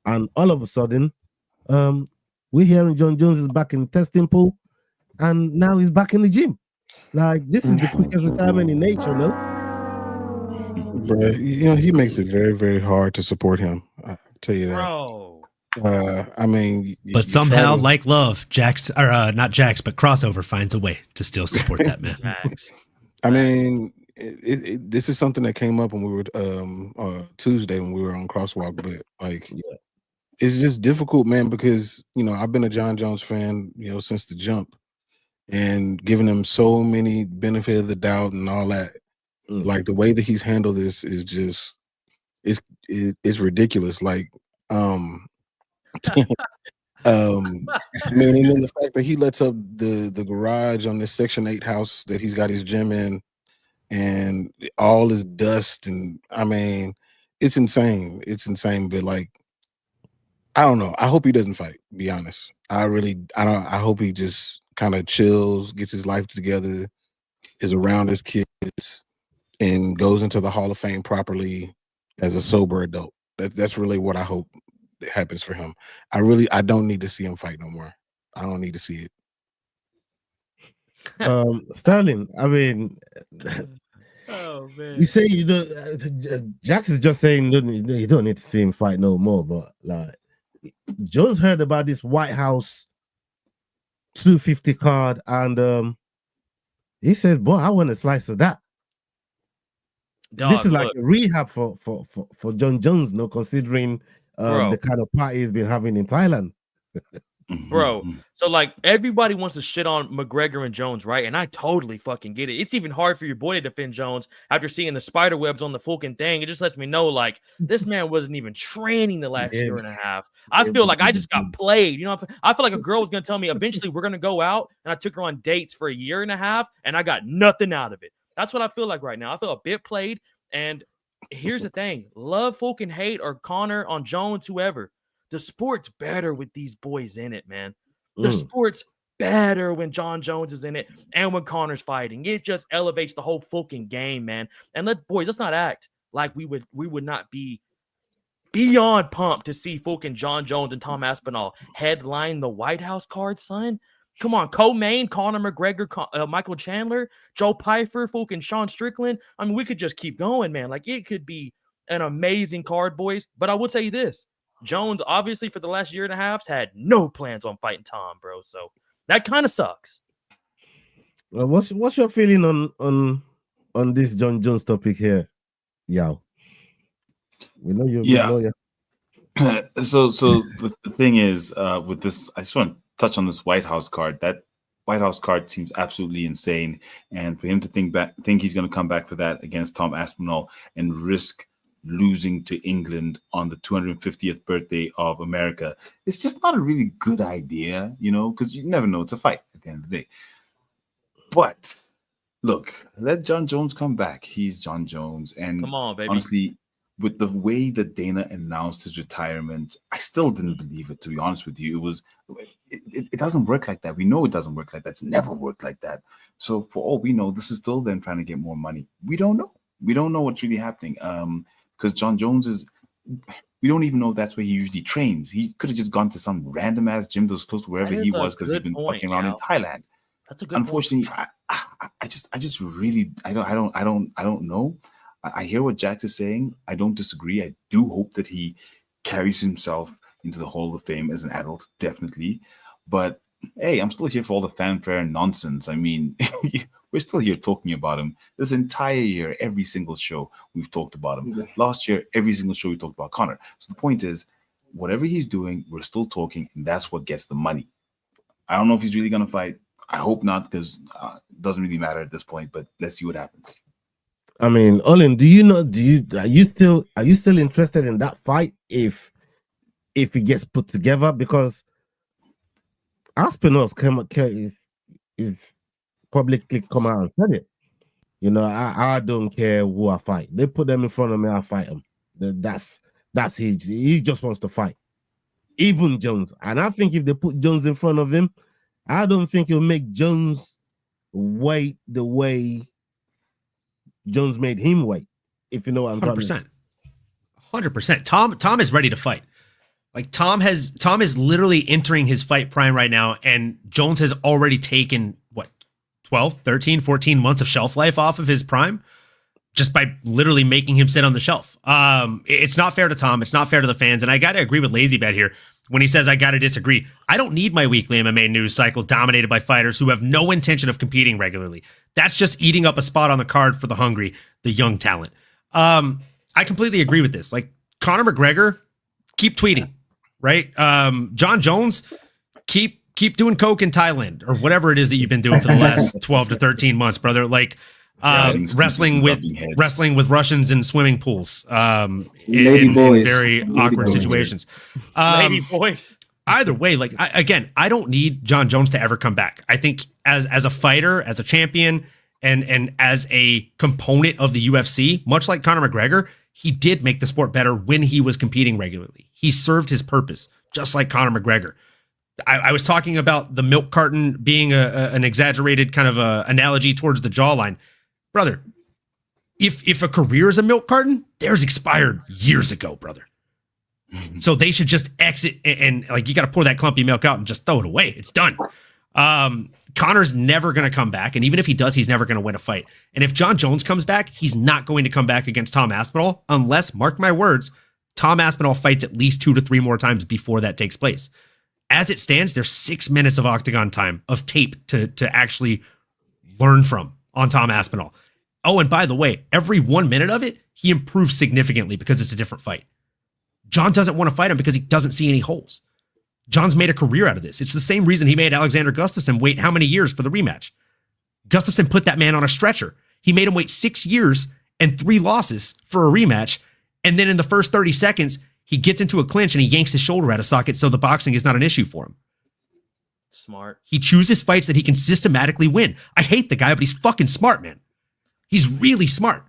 and all of a sudden we're hearing Jon Jones is back in the testing pool and now he's back in the gym. Like, this is the quickest retirement in nature, no? Bro, you know, he makes it very, very hard to support him. I'll tell you that. Bro. I mean, But somehow, like love, Jax, or not Jax, but Crossover finds a way to still support that man. I mean, this is something that came up when we were Tuesday when we were on Crosswalk, but like, it's just difficult, man, because, you know, I've been a Jon Jones fan, you know, since the jump, and giving him so many benefit of the doubt and all that. Like, the way that he's handled this is just, it's ridiculous. Like, I mean, and then the fact that he lets up the garage on this Section 8 house that he's got his gym in, and all his dust, and I mean, it's insane. It's insane. But like, I don't know. I hope he doesn't fight. Be honest. I hope he just kind of chills, gets his life together, is around his kids, and goes into the Hall of Fame properly as a sober adult. That's really what I hope happens for him. I don't need to see him fight no more. I don't need to see it. Sterling, I mean, oh man, you say you don't. Jax is just saying you don't need to see him fight no more. But like, Jones heard about this White House 250 card, and he said, "Boy, I want a slice of that." Dog, this is like look. a rehab for Jon Jones, no, considering the kind of party he's been having in Thailand. Bro, so like, everybody wants to shit on McGregor and Jones, right? And I totally fucking get it. It's even hard for your boy to defend Jones after seeing the spider webs on the fucking thing. It just lets me know, like, this man wasn't even training the last year and a half. I feel like I just got played. You know, I feel like a girl was gonna tell me eventually we're gonna go out, and I took her on dates for a year and a half, and I got nothing out of it. That's what I feel like right now. I feel a bit played. And here's the thing: love, fucking hate, or Conor on Jones, whoever. The sport's better with these boys in it, man. The sport's better when Jon Jones is in it and when Conor's fighting. It just elevates the whole fucking game, man. And let's not act like we would not be beyond pumped to see fucking Jon Jones and Tom Aspinall headline the White House card, son. Come on, co-main, Conor McGregor, Michael Chandler, Joe Pyfer, fucking Sean Strickland. I mean, we could just keep going, man. Like, it could be an amazing card, boys. But I will tell you this. Jones, obviously, for the last year and a half, had no plans on fighting Tom, bro. So that kind of sucks. Well, what's your feeling on this Jon Jones topic here, Yao? We know you're a lawyer. So the thing is, with this, I just want to touch on this White House card. That White House card seems absolutely insane, and for him to think he's going to come back for that against Tom Aspinall and risk losing to England on the 250th birthday of America, it's just not a really good idea, you know, because you never know. It's a fight at the end of the day. But look, let Jon Jones come back. He's Jon Jones. And come on, baby. Honestly, with the way that Dana announced his retirement, I still didn't believe it, to be honest with you. It doesn't work like that. We know it doesn't work like that. It's never worked like that. So for all we know, this is still them trying to get more money. We don't know. We don't know what's really happening. Because Jon Jones we don't even know if that's where he usually trains. He could have just gone to some random ass gym that was close to wherever he was, because he's been fucking around in Thailand. That's a good Unfortunately, I just really I don't know. I hear what Jax is saying. I don't disagree. I do hope that he carries himself into the Hall of Fame as an adult, definitely. But hey, I'm still here for all the fanfare and nonsense. I mean, we're still here talking about him. This entire year, every single show, we've talked about him. Yeah. Last year, every single show, we talked about Conor. So the point is, whatever he's doing, we're still talking, and that's what gets the money. I don't know if he's really gonna fight. I hope not, because it doesn't really matter at this point. But let's see what happens. I mean, Olin, are you still interested in that fight if it gets put together? Because Aspinall is publicly come out and said it. You know, I don't care who I fight. They put them in front of me, I fight them. That's he just wants to fight. Even Jones. And I think if they put Jones in front of him, I don't think he'll make Jones wait the way Jones made him wait. If you know what I'm talking about. 100%. Tom is ready to fight. Like Tom is literally entering his fight prime right now, and Jones has already taken 12, 13, 14 months of shelf life off of his prime just by literally making him sit on the shelf. It's not fair to Tom. It's not fair to the fans. And I got to agree with Lazy Bet here when he says I got to disagree. I don't need my weekly MMA news cycle dominated by fighters who have no intention of competing regularly. That's just eating up a spot on the card for the hungry, the young talent. I completely agree with this. Like Conor McGregor, keep tweeting, right? Jon Jones, keep doing coke in Thailand or whatever it is that you've been doing for the last 12 to 13 months, brother. Like wrestling with Russians in swimming pools, in very awkward situations. Lady boys. Either way, like I don't need Jon Jones to ever come back. I think as a fighter, as a champion, and as a component of the UFC, much like Conor McGregor, he did make the sport better when he was competing regularly. He served his purpose, just like Conor McGregor. I was talking about the milk carton being an exaggerated kind of a analogy towards the jawline. Brother, if a career is a milk carton, theirs expired years ago, brother. So they should just exit and like, you got to pour that clumpy milk out and just throw it away. It's done. Conor's never going to come back. And even if he does, he's never going to win a fight. And if Jon Jones comes back, he's not going to come back against Tom Aspinall unless, mark my words, Tom Aspinall fights at least 2 to 3 more times before that takes place. As it stands, there's 6 minutes of octagon time of tape to actually learn from on Tom Aspinall. Oh, and by the way, every 1 minute of it, he improves significantly because it's a different fight. Jon doesn't want to fight him because he doesn't see any holes. Jon's made a career out of this. It's the same reason he made Alexander Gustafsson wait how many years for the rematch? Gustafsson put that man on a stretcher. He made him wait 6 years and 3 losses for a rematch. And then in the first 30 seconds, he gets into a clinch and he yanks his shoulder out of socket so the boxing is not an issue for him. Smart. He chooses fights that he can systematically win. I hate the guy, but he's fucking smart, man. He's really smart.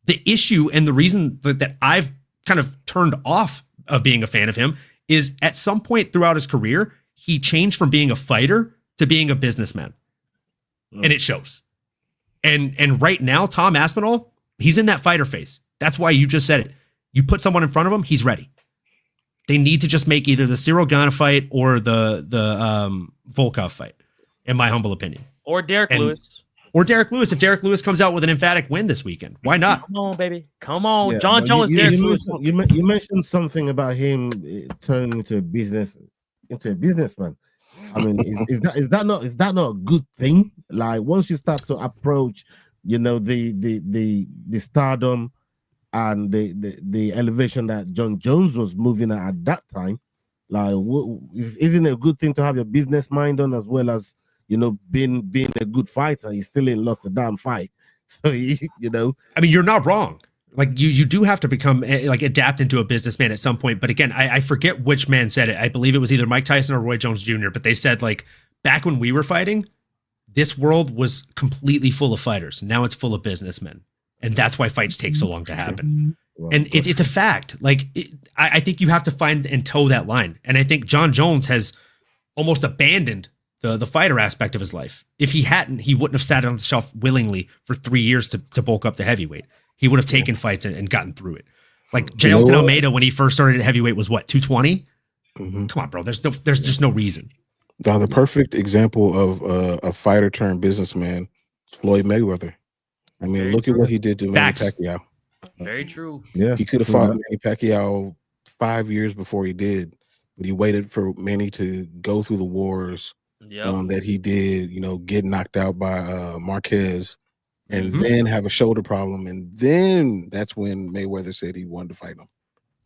The issue and the reason that I've kind of turned off of being a fan of him is at some point throughout his career, he changed from being a fighter to being a businessman. And it shows. And right now, Tom Aspinall, he's in that fighter phase. That's why you just said it. You put someone in front of him, he's ready. They need to just make either the Cyril Gana fight or the Volkov fight, in my humble opinion. Or Derek Lewis. Or Derek Lewis. If Derek Lewis comes out with an emphatic win this weekend, why not? Come on, baby. Come on. Yeah, Jon Jones, Derek Lewis. You mentioned something about him turning into a businessman. I mean, is that not a good thing? Like once you start to approach, you know, the stardom and the elevation that Jon Jones was moving at that time, like isn't it a good thing to have your business mind on as well as, you know, being a good fighter? He still ain't lost a damn fight, so you know. I mean, you're not wrong. Like you do have to become like adapt into a businessman at some point. But again, I forget which man said it. I believe it was either Mike Tyson or Roy Jones Jr. But they said like back when we were fighting, this world was completely full of fighters. Now it's full of businessmen. And that's why fights take so long to happen. And it's a fact. Like, I think you have to find and toe that line. And I think Jon Jones has almost abandoned the fighter aspect of his life. If he hadn't, he wouldn't have sat on the shelf willingly for 3 years to bulk up to heavyweight. He would have taken fights and gotten through it. Like Jailton Almeida, when he first started at heavyweight, was what, 220? Come on, bro. There's just no reason. Now, the perfect example of a fighter turned businessman is Floyd Mayweather. I mean, look at what he did to Manny Pacquiao. Very true. Yeah, he could have fought Manny Pacquiao 5 years before he did, but he waited for Manny to go through the wars that he did. You know, get knocked out by Marquez, and then have a shoulder problem, and then that's when Mayweather said he wanted to fight him.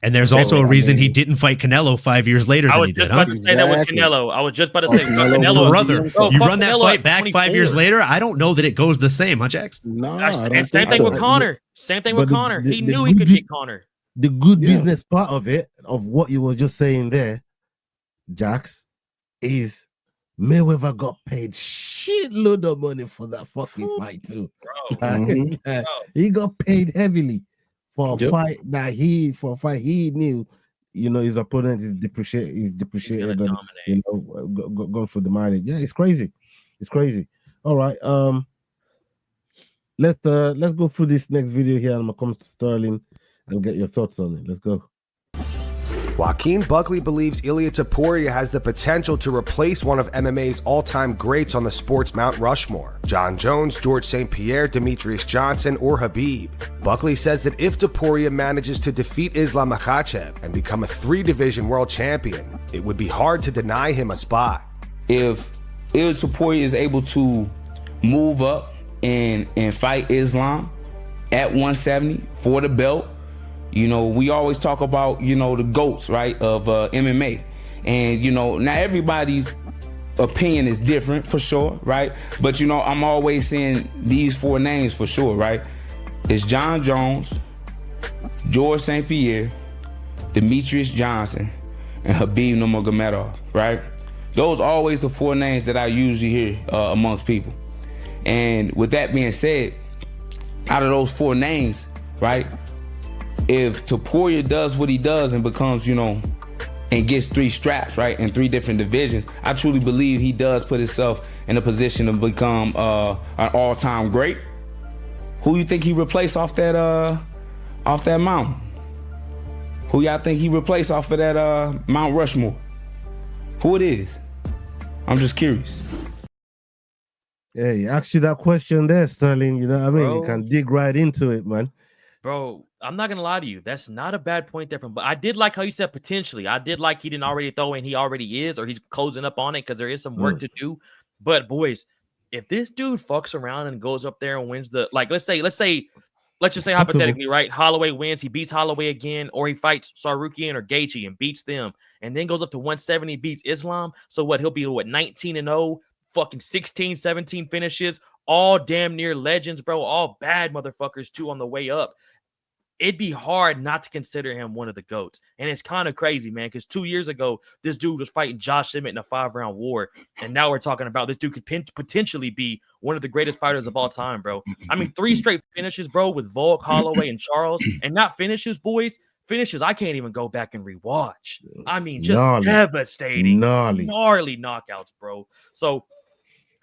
And there's also a reason he didn't fight Canelo 5 years later than he did. I was just about to say that with Canelo. I was just about to say Canelo. Brother, you run that fight back 5 years later, I don't know that it goes the same, huh, Jax? No, and same thing with Conor. Same thing with Conor. He knew he could get Conor. The good business part of it, of what you were just saying there, Jax, is Mayweather got paid shitload of money for that fucking fight too. Bro. He got paid heavily for a fight that he knew, you know, his opponent is depreciated, and, you know, going for the mileage. Yeah, it's crazy. It's crazy. All right, let's go through this next video here. I'm gonna come to Sterling and get your thoughts on it. Let's go. Joaquin Buckley believes Ilia Topuria has the potential to replace one of MMA's all-time greats on the sports Mount Rushmore: Jon Jones, George St. Pierre, Demetrius Johnson, or Khabib. Buckley says that if Topuria manages to defeat Islam Makhachev and become a 3-division world champion, it would be hard to deny him a spot. If Ilia Topuria is able to move up and fight Islam at 170 for the belt, you know, we always talk about, you know, the GOATs, right, of MMA. And, you know, now everybody's opinion is different for sure, right? But, you know, I'm always saying these 4 names for sure, right? It's Jon Jones, George St. Pierre, Demetrius Johnson, and Khabib Nurmagomedov, right? Those are always the 4 names that I usually hear amongst people. And with that being said, out of those 4 names, right, if Topuria does what he does and becomes, you know, and gets 3 straps, right, in 3 different divisions, I truly believe he does put himself in a position to become an all-time great. Who you think he replaced off that mountain? Who y'all think he replaced off of that Mount Rushmore? Who it is? I'm just curious. Yeah, he asked you that question there, Sterling. You know what I mean? You can dig right into it, man. Bro, I'm not gonna lie to you. That's not a bad point there but I did like how you said potentially. I did like he didn't already throw in, he already is, or he's closing up on it because there is some work to do. But boys, if this dude fucks around and goes up there and wins the, like, let's just say hypothetically, right? Holloway wins, he beats Holloway again, or he fights Tsarukyan or Gaethje and beats them, and then goes up to 170, beats Islam. So what, he'll be 19-0, fucking 16, 17 finishes, all damn near legends, bro, all bad motherfuckers too on the way up. It'd be hard not to consider him one of the GOATs. And it's kind of crazy, man, because 2 years ago, this dude was fighting Josh Emmett in a 5-round war. And now we're talking about this dude could potentially be one of the greatest fighters of all time, bro. I mean, 3 straight finishes, bro, with Volk, Holloway, and Charles. And not finishes, boys. Finishes I can't even go back and rewatch. I mean, just devastating. Gnarly knockouts, bro. So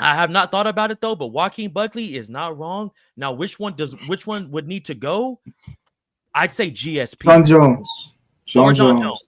I have not thought about it, though, but Joaquin Buckley is not wrong. Now, which one would need to go? I'd say GSP. Jon Jones. Jon Jones.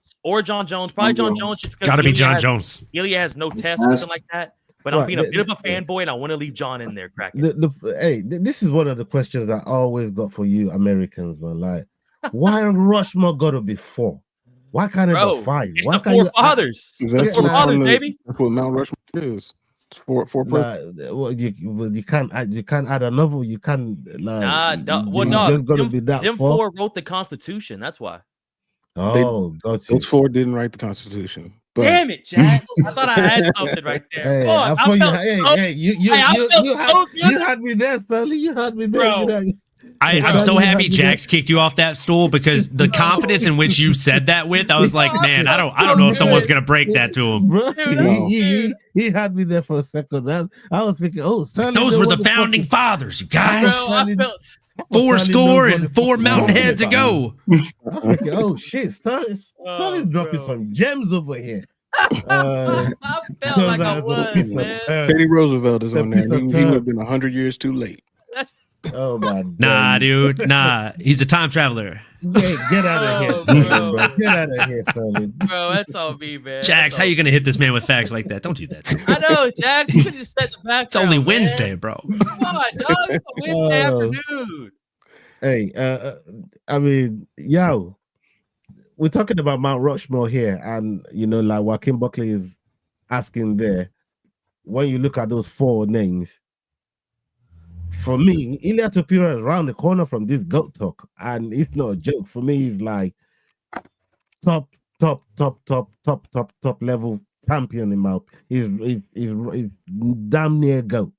Probably Jon Jones. Gotta be Jon Jones. Ilia has no test or something like that. But I'm being a bit of a fanboy, and I want to leave Jon in there cracking. This is one of the questions I always got for you Americans, man. Like, why Rushmore got to be 4? Why can't it be 5? It's Why the 4 fathers. That's the 4 fathers, baby. That's what Mount Rushmore is. It's 4 well, you can't add another. You can't. Just gotta be that. Them 4 wrote the Constitution. That's why. Oh, those 4 didn't write the Constitution. But... Damn it, Jack! I thought I had something right there. You had me there, Sully. You had me there. Bro. I'm so happy Jax kicked you off that stool, because the confidence in which you said that with, I was like, man, I don't know if someone's gonna break that to him. Bro, he had me there for a second. I was thinking, Sully, those were the founding fathers, you guys. Bro, 4 score and 4 mountain heads ago. I was thinking, oh shit, Sully's dropping some gems over here. I felt like I was, man. Teddy Roosevelt is on there. He would have been 100 years too late. Oh my God. Nah, dude. Nah. He's a time traveler. Get out of here, Sterling, bro. Get out of here, Sterling. Bro, that's all me, man. Jax, how you gonna hit this man with facts like that? Don't do that to me. I know, Jax. You could just set the background. It's only Wednesday, bro. Come on, dog. It's a Wednesday afternoon. Hey, I mean, we're talking about Mount Rushmore here, and you know, like Joaquin Buckley is asking there, when you look at those 4 names, for me, Ilia Topuria is around the corner from this GOAT talk, and it's not a joke. For me, it's like top level champion in my opinion. He's damn near GOAT.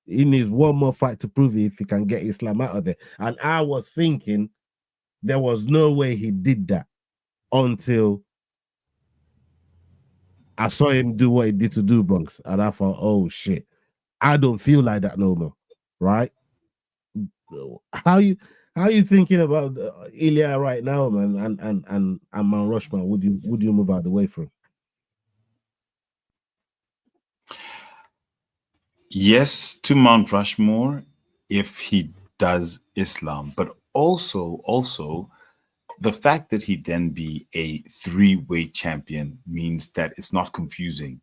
He needs one more fight to prove it if he can get Islam out of there. And I was thinking there was no way he did that until I saw him do what he did to do Bronx. And I thought, oh shit, I don't feel like that no more. Right? How you thinking about Ilia right now, man, and man Rushmore? Would you move out of the way for him? Yes, to Mount Rushmore if he does Islam, but also the fact that he then be a 3-weight champion means that it's not confusing.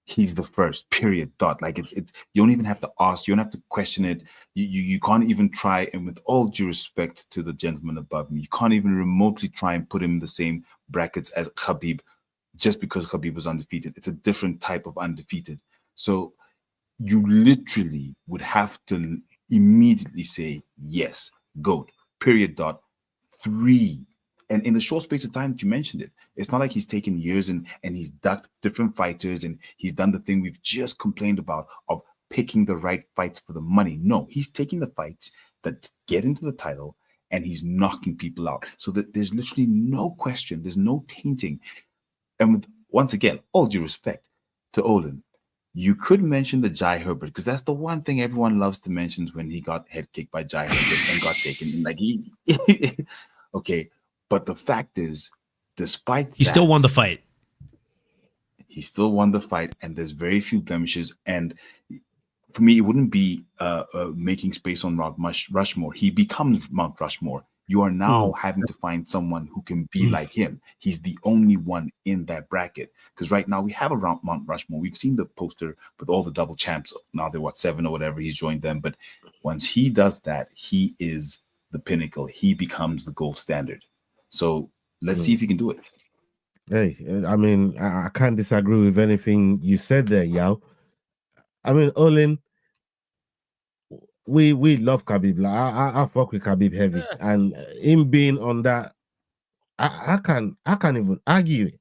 He's the first, period, dot. Like it's you don't even have to ask, you don't have to question it. You can't even try, and with all due respect to the gentleman above me, you can't even remotely try and put him in the same brackets as Khabib just because Khabib was undefeated. It's a different type of undefeated. So you literally would have to immediately say, yes, GOAT, period, dot, 3. And in the short space of time that you mentioned it, it's not like he's taken years and he's ducked different fighters and he's done the thing we've just complained about of picking the right fights for the money. No, he's taking the fights that get into the title and he's knocking people out. So that there's literally no question, there's no tainting. And with, once again, all due respect to Olin, you could mention the Jai Herbert because that's the one thing everyone loves to mention when he got head kicked by Jai Herbert and got taken. Like he, okay, but the fact is, despite he still won the fight. He still won the fight, and there's very few blemishes. And for me, it wouldn't be making space on Mount Rushmore. He becomes Mount Rushmore. You are now having to find someone who can be like him. He's the only one in that bracket. Because right now we have around Mount Rushmore. We've seen the poster with all the double champs. Now they're 7 or whatever. He's joined them. But once he does that, he is the pinnacle. He becomes the gold standard. So let's see if he can do it. Hey, I mean, I can't disagree with anything you said there, Yao. I mean, Olin, we love Khabib. Like, I fuck with Khabib heavy, and him being on that, I can't even argue it,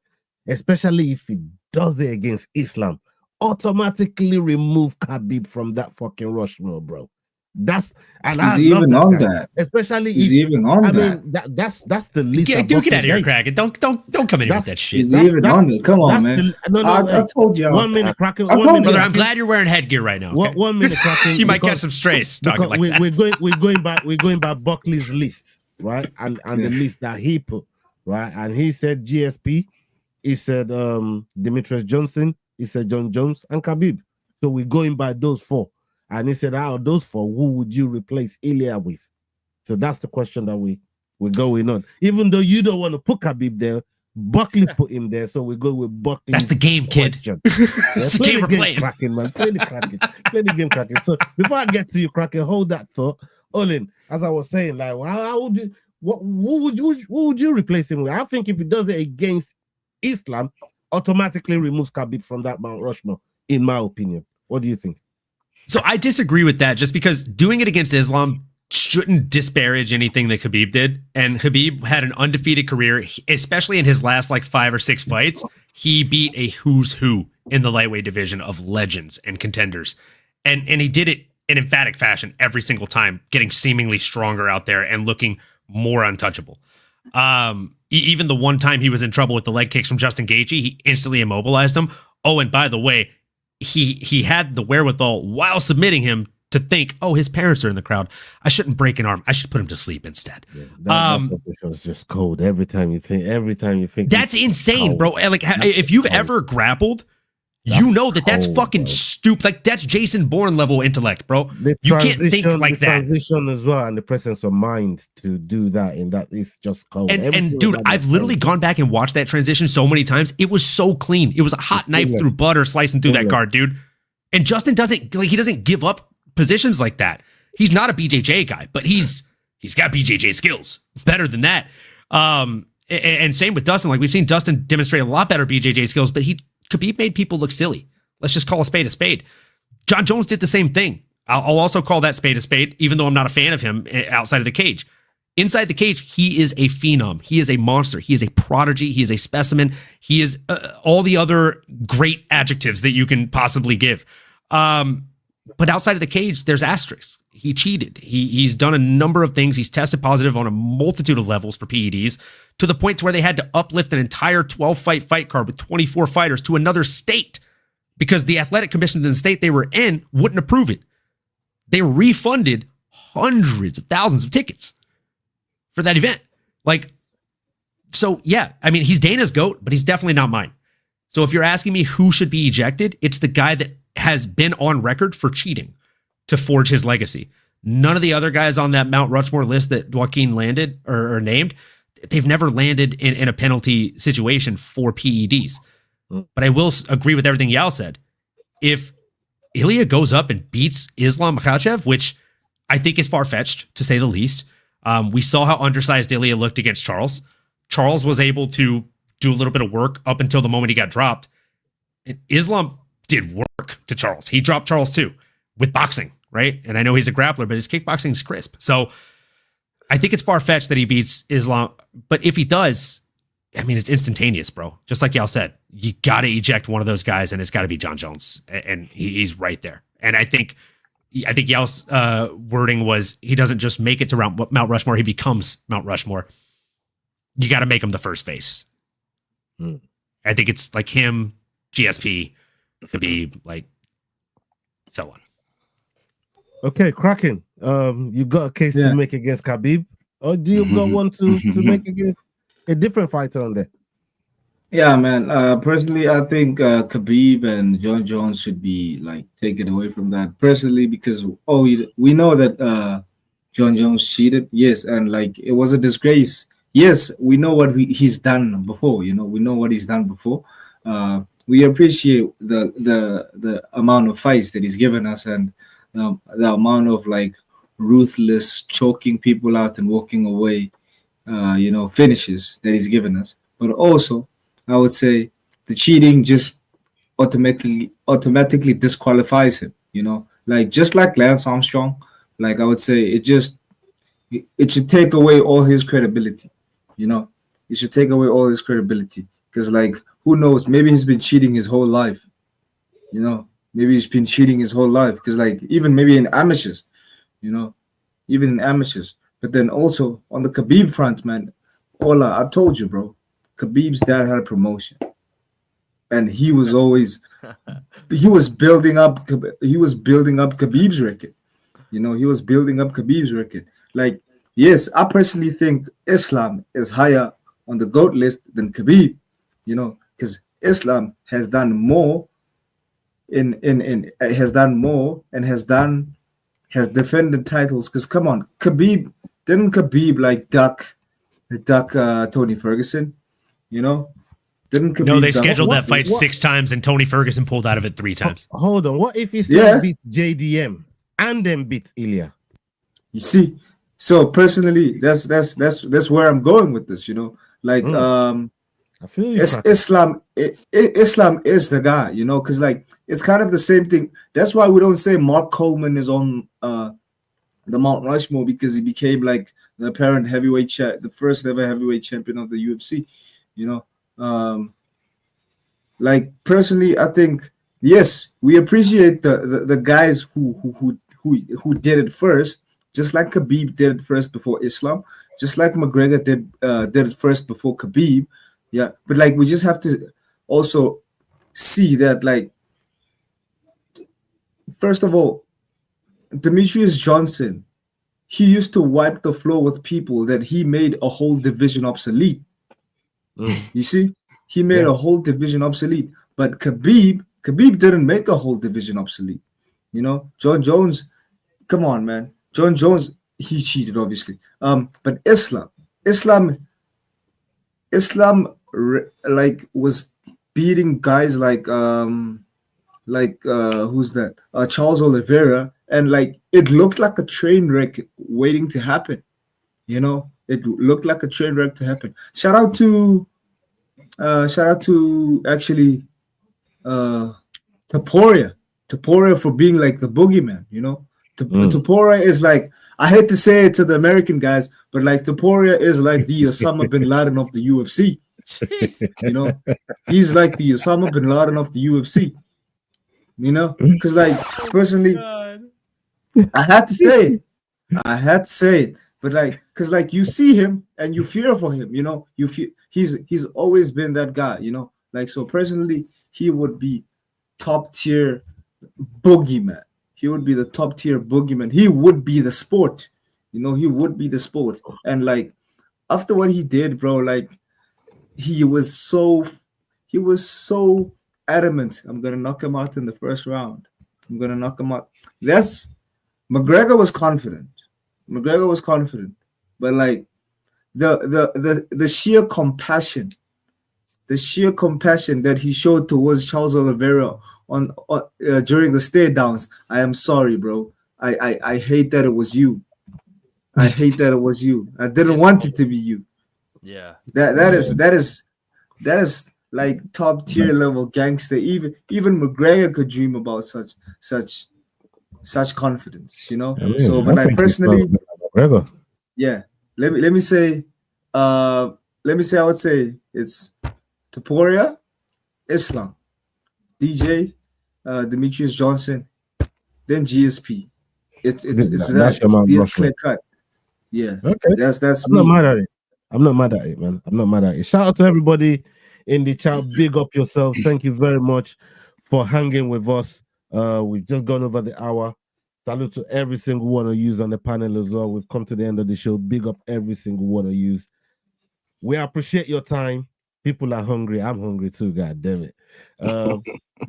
especially if he does it against Islam. Automatically remove Khabib from that fucking Rushmore, bro. That's and he's even on that. Especially he's even on that. I mean, that's the least. Get out of here, Kraken. Don't come in here with that shit. He's even on it. Come on, man. I told you. 1 minute, Kraken. Brother, I'm glad you're wearing headgear right now. Okay? 1 minute, Kraken. You might catch some strays talking like that. We're going by Buckley's list, right? And the list that he put, right? And he said GSP, he said Demetrius Johnson, he said Jon Jones and Khabib. So we're going by those 4. And he said, out of those 4, who would you replace Ilia with? So that's the question that we're going on. Even though you don't want to put Khabib there, Buckley put him there, so we go with Buckley. That's the game, kid. That's the game we're playing. Kraken, man. Play the game, Kraken. So before I get to you, Kraken, hold that thought. Olin, as I was saying, like, how would you? Who would you replace him with? I think if he does it against Islam, automatically removes Khabib from that Mount Rushmore. In my opinion, what do you think? So I disagree with that, just because doing it against Islam shouldn't disparage anything that Khabib did. And Khabib had an undefeated career, especially in his last 5 or 6 fights. He beat a who's who in the lightweight division of legends and contenders. And he did it in emphatic fashion every single time, getting seemingly stronger out there and looking more untouchable. Even the one time he was in trouble with the leg kicks from Justin Gaethje, he instantly immobilized him. Oh, and by the way, he had the wherewithal while submitting him to think, oh, his parents are in the crowd. I shouldn't break an arm. I should put him to sleep instead. Yeah, that was just cold. Every time you think. That's insane, bro. Like, if you've ever grappled, you know that's cold, fucking stupid. Like, that's Jason Bourne level intellect, bro. You can't think like that. Transition as well, and the presence of mind to do that, and that is just cold. And dude, I've literally gone back and watched that transition so many times. It was so clean. It was a hot knife through butter slicing through that guard, dude. And Justin doesn't give up positions like that. He's not a BJJ guy, but he's got BJJ skills. Better than that. And same with Dustin. Like, we've seen Dustin demonstrate a lot better BJJ skills, but Khabib made people look silly. Let's just call a spade a spade. Jon Jones did the same thing. I'll also call that spade a spade, even though I'm not a fan of him outside of the cage. Inside the cage, he is a phenom. He is a monster. He is a prodigy. He is a specimen. He is all the other great adjectives that you can possibly give. But outside of the cage, there's asterisks. He cheated. He's done a number of things. He's tested positive on a multitude of levels for PEDs, to the point to where they had to uplift an entire 12-fight card with 24 fighters to another state because the athletic commission in the state they were in wouldn't approve it. They refunded hundreds of thousands of tickets for that event. So yeah, I mean, he's Dana's GOAT, but he's definitely not mine. So if you're asking me who should be ejected, it's the guy that has been on record for cheating to forge his legacy. None of the other guys on that Mount Rushmore list that Joaquin landed or named, they've never landed in a penalty situation for PEDs. But I will agree with everything Yao said. If Ilia goes up and beats Islam Makhachev, which I think is far-fetched, to say the least. We saw how undersized Ilia looked against Charles. Charles was able to do a little bit of work up until the moment he got dropped. And Islam did work to Charles. He dropped Charles too, with boxing, right? And I know he's a grappler, but his kickboxing is crisp. So I think it's far-fetched that he beats Islam. But if he does, I mean, it's instantaneous, bro. Just like y'all said, you got to eject one of those guys, and it's got to be Jon Jones. And he's right there. And I think y'all's wording was he doesn't just make it to Mount Rushmore, he becomes Mount Rushmore. You got to make him the first face. I think it's like him, GSP, Khabib, like so on. Okay, Kraken. You got a case to make against Khabib, or do you got one to make against a different fighter on there? Yeah, man. Personally, I think Khabib and Jon Jones should be like taken away from that. Personally, because we know that Jon Jones cheated, yes, and like it was a disgrace. Yes, we know what he's done before. You know, we know what he's done before. We appreciate the amount of fights that he's given us, and the amount of like ruthless choking people out and walking away, finishes that he's given us. But also, I would say the cheating just automatically disqualifies him. Like just like Lance Armstrong, like I would say it should take away all his credibility. It should take away all his credibility, because like who knows, maybe he's been cheating his whole life. Maybe he's been cheating his whole life, because like even maybe in amateurs, even in amateurs. But then also on the Khabib front, man, I told you, bro, Khabib's dad had a promotion, and he was building up Khabib's record. He was building up Khabib's record. Like, yes, I personally think Islam is higher on the GOAT list than Khabib, because Islam has done more has defended titles. Because come on, didn't Khabib like duck Tony Ferguson? Didn't Khabib? No, they scheduled that fight 6 times, and Tony Ferguson pulled out of it 3 times. Hold on, what if he still beats JDM and then beats Ilia? You see, so personally, that's where I'm going with this. Like I feel you. Islam is the guy. Because like it's kind of the same thing. That's why we don't say Mark Coleman is on the Mount Rushmore, because he became like the apparent the first ever heavyweight champion of the UFC. Like personally, I think yes, we appreciate the guys who did it first, just like Khabib did it first before Islam, just like McGregor did it first before Khabib. Yeah, but like we just have to also see that, like, first of all, Demetrius Johnson, he used to wipe the floor with people that he made a whole division obsolete. You see, he made a whole division obsolete. But Khabib didn't make a whole division obsolete. Jon Jones, come on, man. Jon Jones, he cheated, obviously. But Islam, like was beating guys like who's that? Charles Oliveira, and like it looked like a train wreck waiting to happen. It looked like a train wreck to happen. Shout out to Topuria for being like the boogeyman. Topuria is like, I hate to say it to the American guys, but like Topuria is like the Osama bin Laden of the UFC. You know, he's like the Osama bin Laden of the UFC. You know, because like personally, I had to say it, but like, because like you see him and you fear for him. You know, you feel he's always been that guy. You know, like so personally, he would be top tier boogeyman. He would be the top tier boogeyman. He would be the sport. You know, he would be the sport. And like after what he did, bro, like he was so adamant. I'm gonna knock him out in the first round. I'm gonna knock him out. Yes, McGregor was confident. But like the sheer compassion that he showed towards Charles Oliveira on during the stare downs. I am sorry, bro. I hate that it was you. I didn't want it to be you. Yeah. That is like top tier level gangster. Even McGregor could dream about such confidence, you know. So, but I personally, yeah. Let me say, I would say it's Topuria, Islam, DJ, Demetrius Johnson, then GSP. It's clear cut. Yeah. Okay. That's I'm not mad at it. I'm not mad at it, man. I'm not mad at it. Shout out to everybody in the chat. Big up yourself. Thank you very much for hanging with us. We've just gone over the hour. Salute to every single one of you on the panel as well. We've come to the end of the show. Big up every single one of you. We appreciate your time. People are hungry. I'm hungry too, god damn it.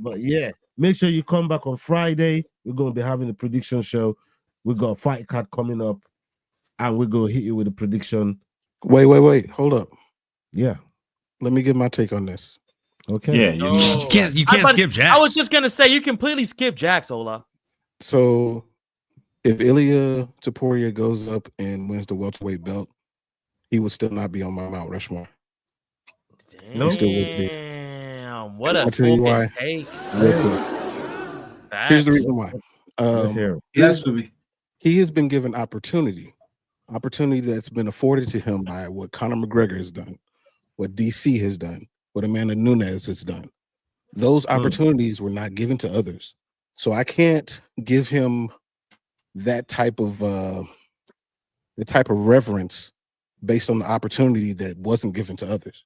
But yeah, make sure you come back on Friday. We're going to be having a prediction show. We got a fight card coming up, and we're going to hit you with a prediction. Wait. Hold up. Yeah. Let me give my take on this. Okay. Yeah, you can't skip Jax. I was just gonna say you completely skip Jax, Ola. So if Ilia Topuria goes up and wins the welterweight belt, he would still not be on my Mount Rushmore. Damn, He still would be. What a I'll tell you why. take. Real quick. Here's the reason why. He has been given opportunity that's been afforded to him by what Conor McGregor has done, what DC has done, what Amanda Nunes has done. Those opportunities were not given to others. So I can't give him that type of reverence based on the opportunity that wasn't given to others.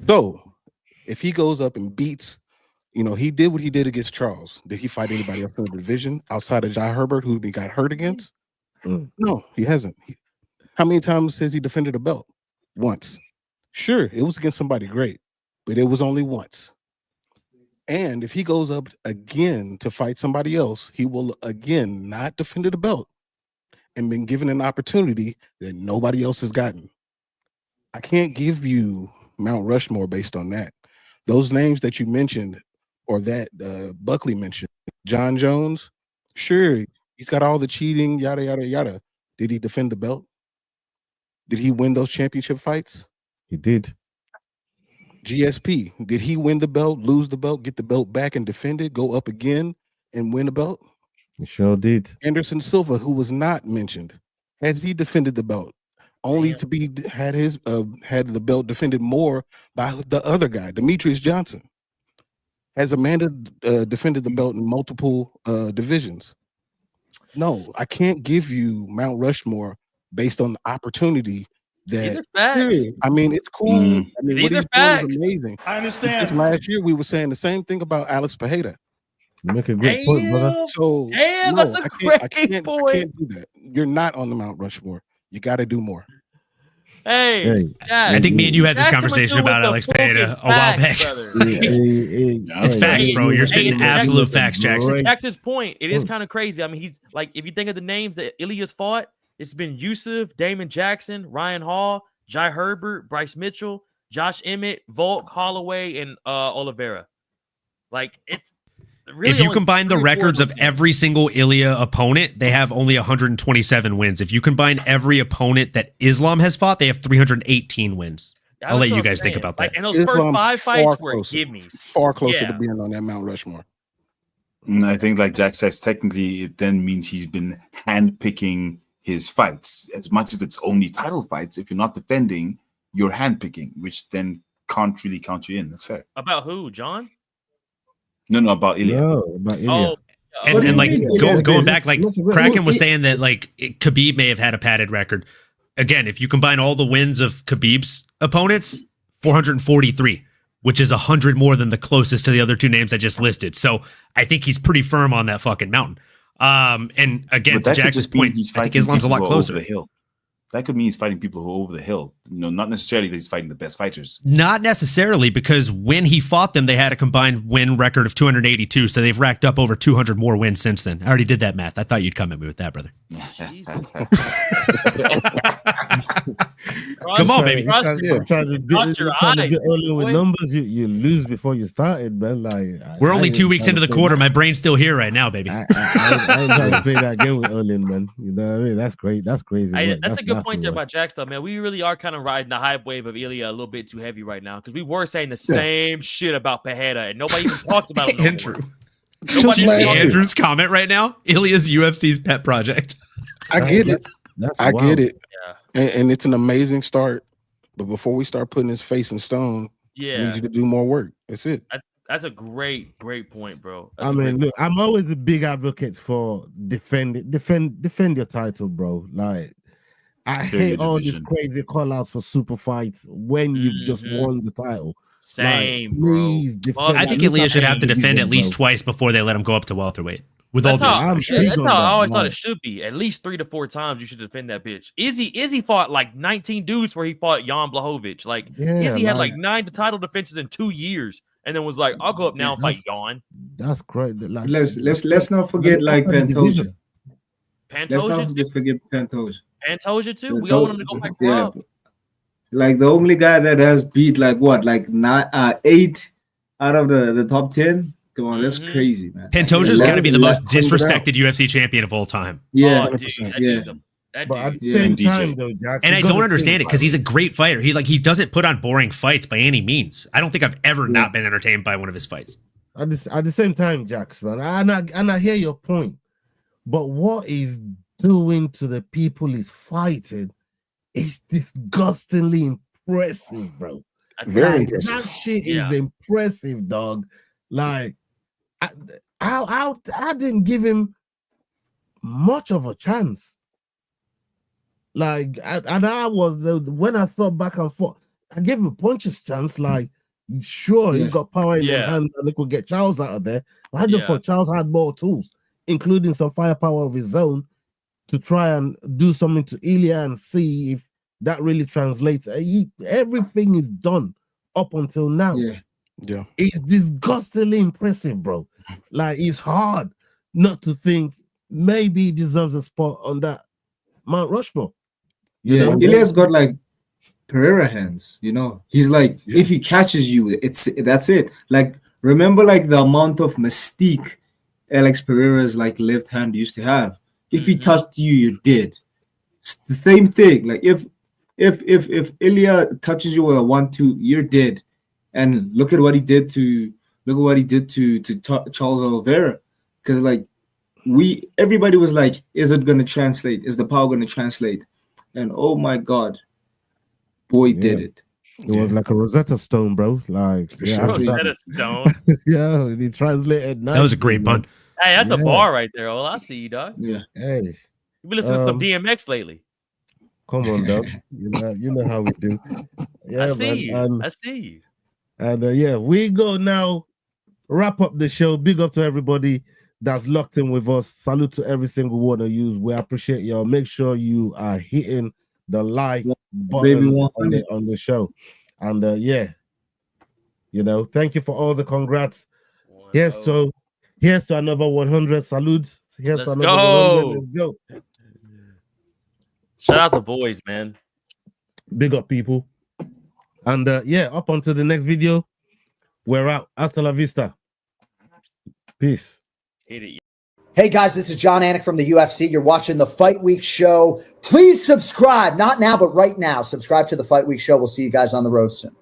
So if he goes up and beats, he did what he did against Charles. Did he fight anybody else in the division outside of Jai Herbert, who he got hurt against? No, he hasn't. How many times has he defended a belt? Once. Sure, it was against somebody great, but it was only once. And if he goes up again to fight somebody else, he will again not defend the belt and been given an opportunity that nobody else has gotten. I can't give you Mount Rushmore based on that. Those names that you mentioned, or that Buckley mentioned, Jon Jones, sure, he's got all the cheating, yada, yada, yada. Did he defend the belt? Did he win those championship fights? He did. GSP, did he win the belt, lose the belt, get the belt back and defend it, go up again and win the belt? He sure did. Anderson Silva, who was not mentioned, has he defended the belt? Only to be had the belt defended more by the other guy, Demetrius Johnson. Has Amanda defended the belt in multiple divisions? No, I can't give you Mount Rushmore based on the opportunity that. These are facts. I mean, it's cool. I mean, These what are he's facts. doing is amazing. I understand. Because last year we were saying the same thing about Alex Pereira. You make a great point, brother. So Damn, no, that's a I great can't point. do that. You're not on the Mount Rushmore. You got to do more. Hey, I think me and you had this Jackson conversation was doing about with Alex the Pereira fucking a while back. facts, brother. It's facts, bro. You're spitting absolute facts, Jackson. To Jackson's point, it is kind of crazy. I mean, he's like, if you think of the names that Ilia's fought, it's been Yusuf, Damon Jackson, Ryan Hall, Jai Herbert, Bryce Mitchell, Josh Emmett, Volk, Holloway, and Oliveira. Like, it's really if you only combine the 3 or 4 records of those every single Ilia opponent, they have only 127 wins. If you combine every opponent that Islam has fought, they have 318 wins. I'll let you guys think about that. Like, and those first 5 fights were closer, gimmies. far closer Yeah. to being on that Mount Rushmore. I think, like Jack says, technically it then means he's been handpicking his fights. As much as it's only title fights, if you're not defending, you're handpicking, which then can't really count you in. That's fair. About who, John? No, about Ilia. No, about Ilia. Oh, And like going back, like Kraken was saying that like Khabib may have had a padded record. Again, if you combine all the wins of Khabib's opponents, 443, which is 100 more than the closest to the other two names I just listed. So I think he's pretty firm on that fucking mountain. And again, to Jackson's point, I think Islam's a lot closer. The hill. That could mean he's fighting people who are over the hill. Not necessarily that he's fighting the best fighters. Not necessarily, because when he fought them, they had a combined win record of 282. So they've racked up over 200 more wins since then. I already did that math. I thought you'd come at me with that, brother. Come on, baby. Trying to get early with numbers, you lose before you started, man. Like we're only 2 weeks into the quarter. My brain's still here right now, baby. I ain't trying to play that game with Erling, man. You know what I mean? That's great. That's crazy. That's a good point there about Jack stuff, man. We really are kind of riding the hype wave of Ilia a little bit too heavy right now because we were saying the same shit about Pereira and nobody even talks about him. Andrew. Did you see Andrew's comment right now? Ilia's UFC's pet project. I get it. I get it. Yeah. And it's an amazing start. But before we start putting his face in stone, I need you to do more work. That's it. That's a great point, bro. I mean, look, I'm always a big advocate for defend your title, bro. Like, I hate all these crazy call-outs for super fights when you've just won the title. Same, like, please defend. I think Ilia should have to defend at least twice before they let him go up to welterweight. With all that's due respect. That's how I always thought it should be. At least 3 to 4 times you should defend that bitch. Izzy fought like 19 dudes where he fought Jan Blachowicz. Like Izzy had like 9 title defenses in 2 years, and then was like, "I'll go up now and fight Jan." That's great. Like, let's not forget like Pantoja. Pantoja. Let's not forget Pantoja. Pantoja too. We all want him to go back. Yeah. Like the only guy that has beat like 8 out of the top 10. Come on, that's crazy, man. Pantoja's got to be the most disrespected UFC champion of all time. Yeah, but at the same time, though, Jackson, and I don't understand it because he's a great fighter. He doesn't put on boring fights by any means. I don't think I've ever not been entertained by one of his fights. At the same time, Jax, man, and I hear your point, but what he's doing to the people he's fighting is disgustingly impressive, bro. Very impressive. That shit is impressive, dog. Like, I didn't give him much of a chance. Like, when I thought back and forth, I gave him a puncher's chance. Like, sure, he got power in their hands and they could get Charles out of there. But I just thought Charles had more tools, including some firepower of his own, to try and do something to Ilia and see if that really translates. Everything is done up until now. Yeah, it's disgustingly impressive, bro. Like, it's hard not to think maybe he deserves a spot on that Mount Rushmore. You know, Ilia's got like Pereira hands. You know, he's like if he catches you, that's it. Like, remember like the amount of mystique Alex Pereira's like left hand used to have. If he touched you, you did. It's the same thing. Like if Ilia touches you with a 1-2, you're dead. And look at what he did to Charles Oliveira, because like everybody was like, is it going to translate? Is the power going to translate? And oh my God, boy, did it! It was like a Rosetta Stone, bro. Like Rosetta Stone. Yeah, he translated. That was a great pun. Hey, that's a bar right there. Oh, I see you, dog. Yeah. Hey, you been listening to some DMX lately? Come on, dog. You know how we do. Yeah, I see you. I see you. And we go now. Wrap up the show. Big up to everybody that's locked in with us. Salute to every single one of you. We appreciate y'all. Make sure you are hitting the like button on the show. And thank you for all the congrats. Here's to another 100. Salute. Here's to another 100. Let's go. Shout out the boys, man. Big up, people. And up onto the next video. We're out. Hasta la vista. Peace. Hey guys, this is John Anik from the UFC. You're watching the Fight Week Show. Please subscribe. Not now, but right now. Subscribe to the Fight Week Show. We'll see you guys on the road soon.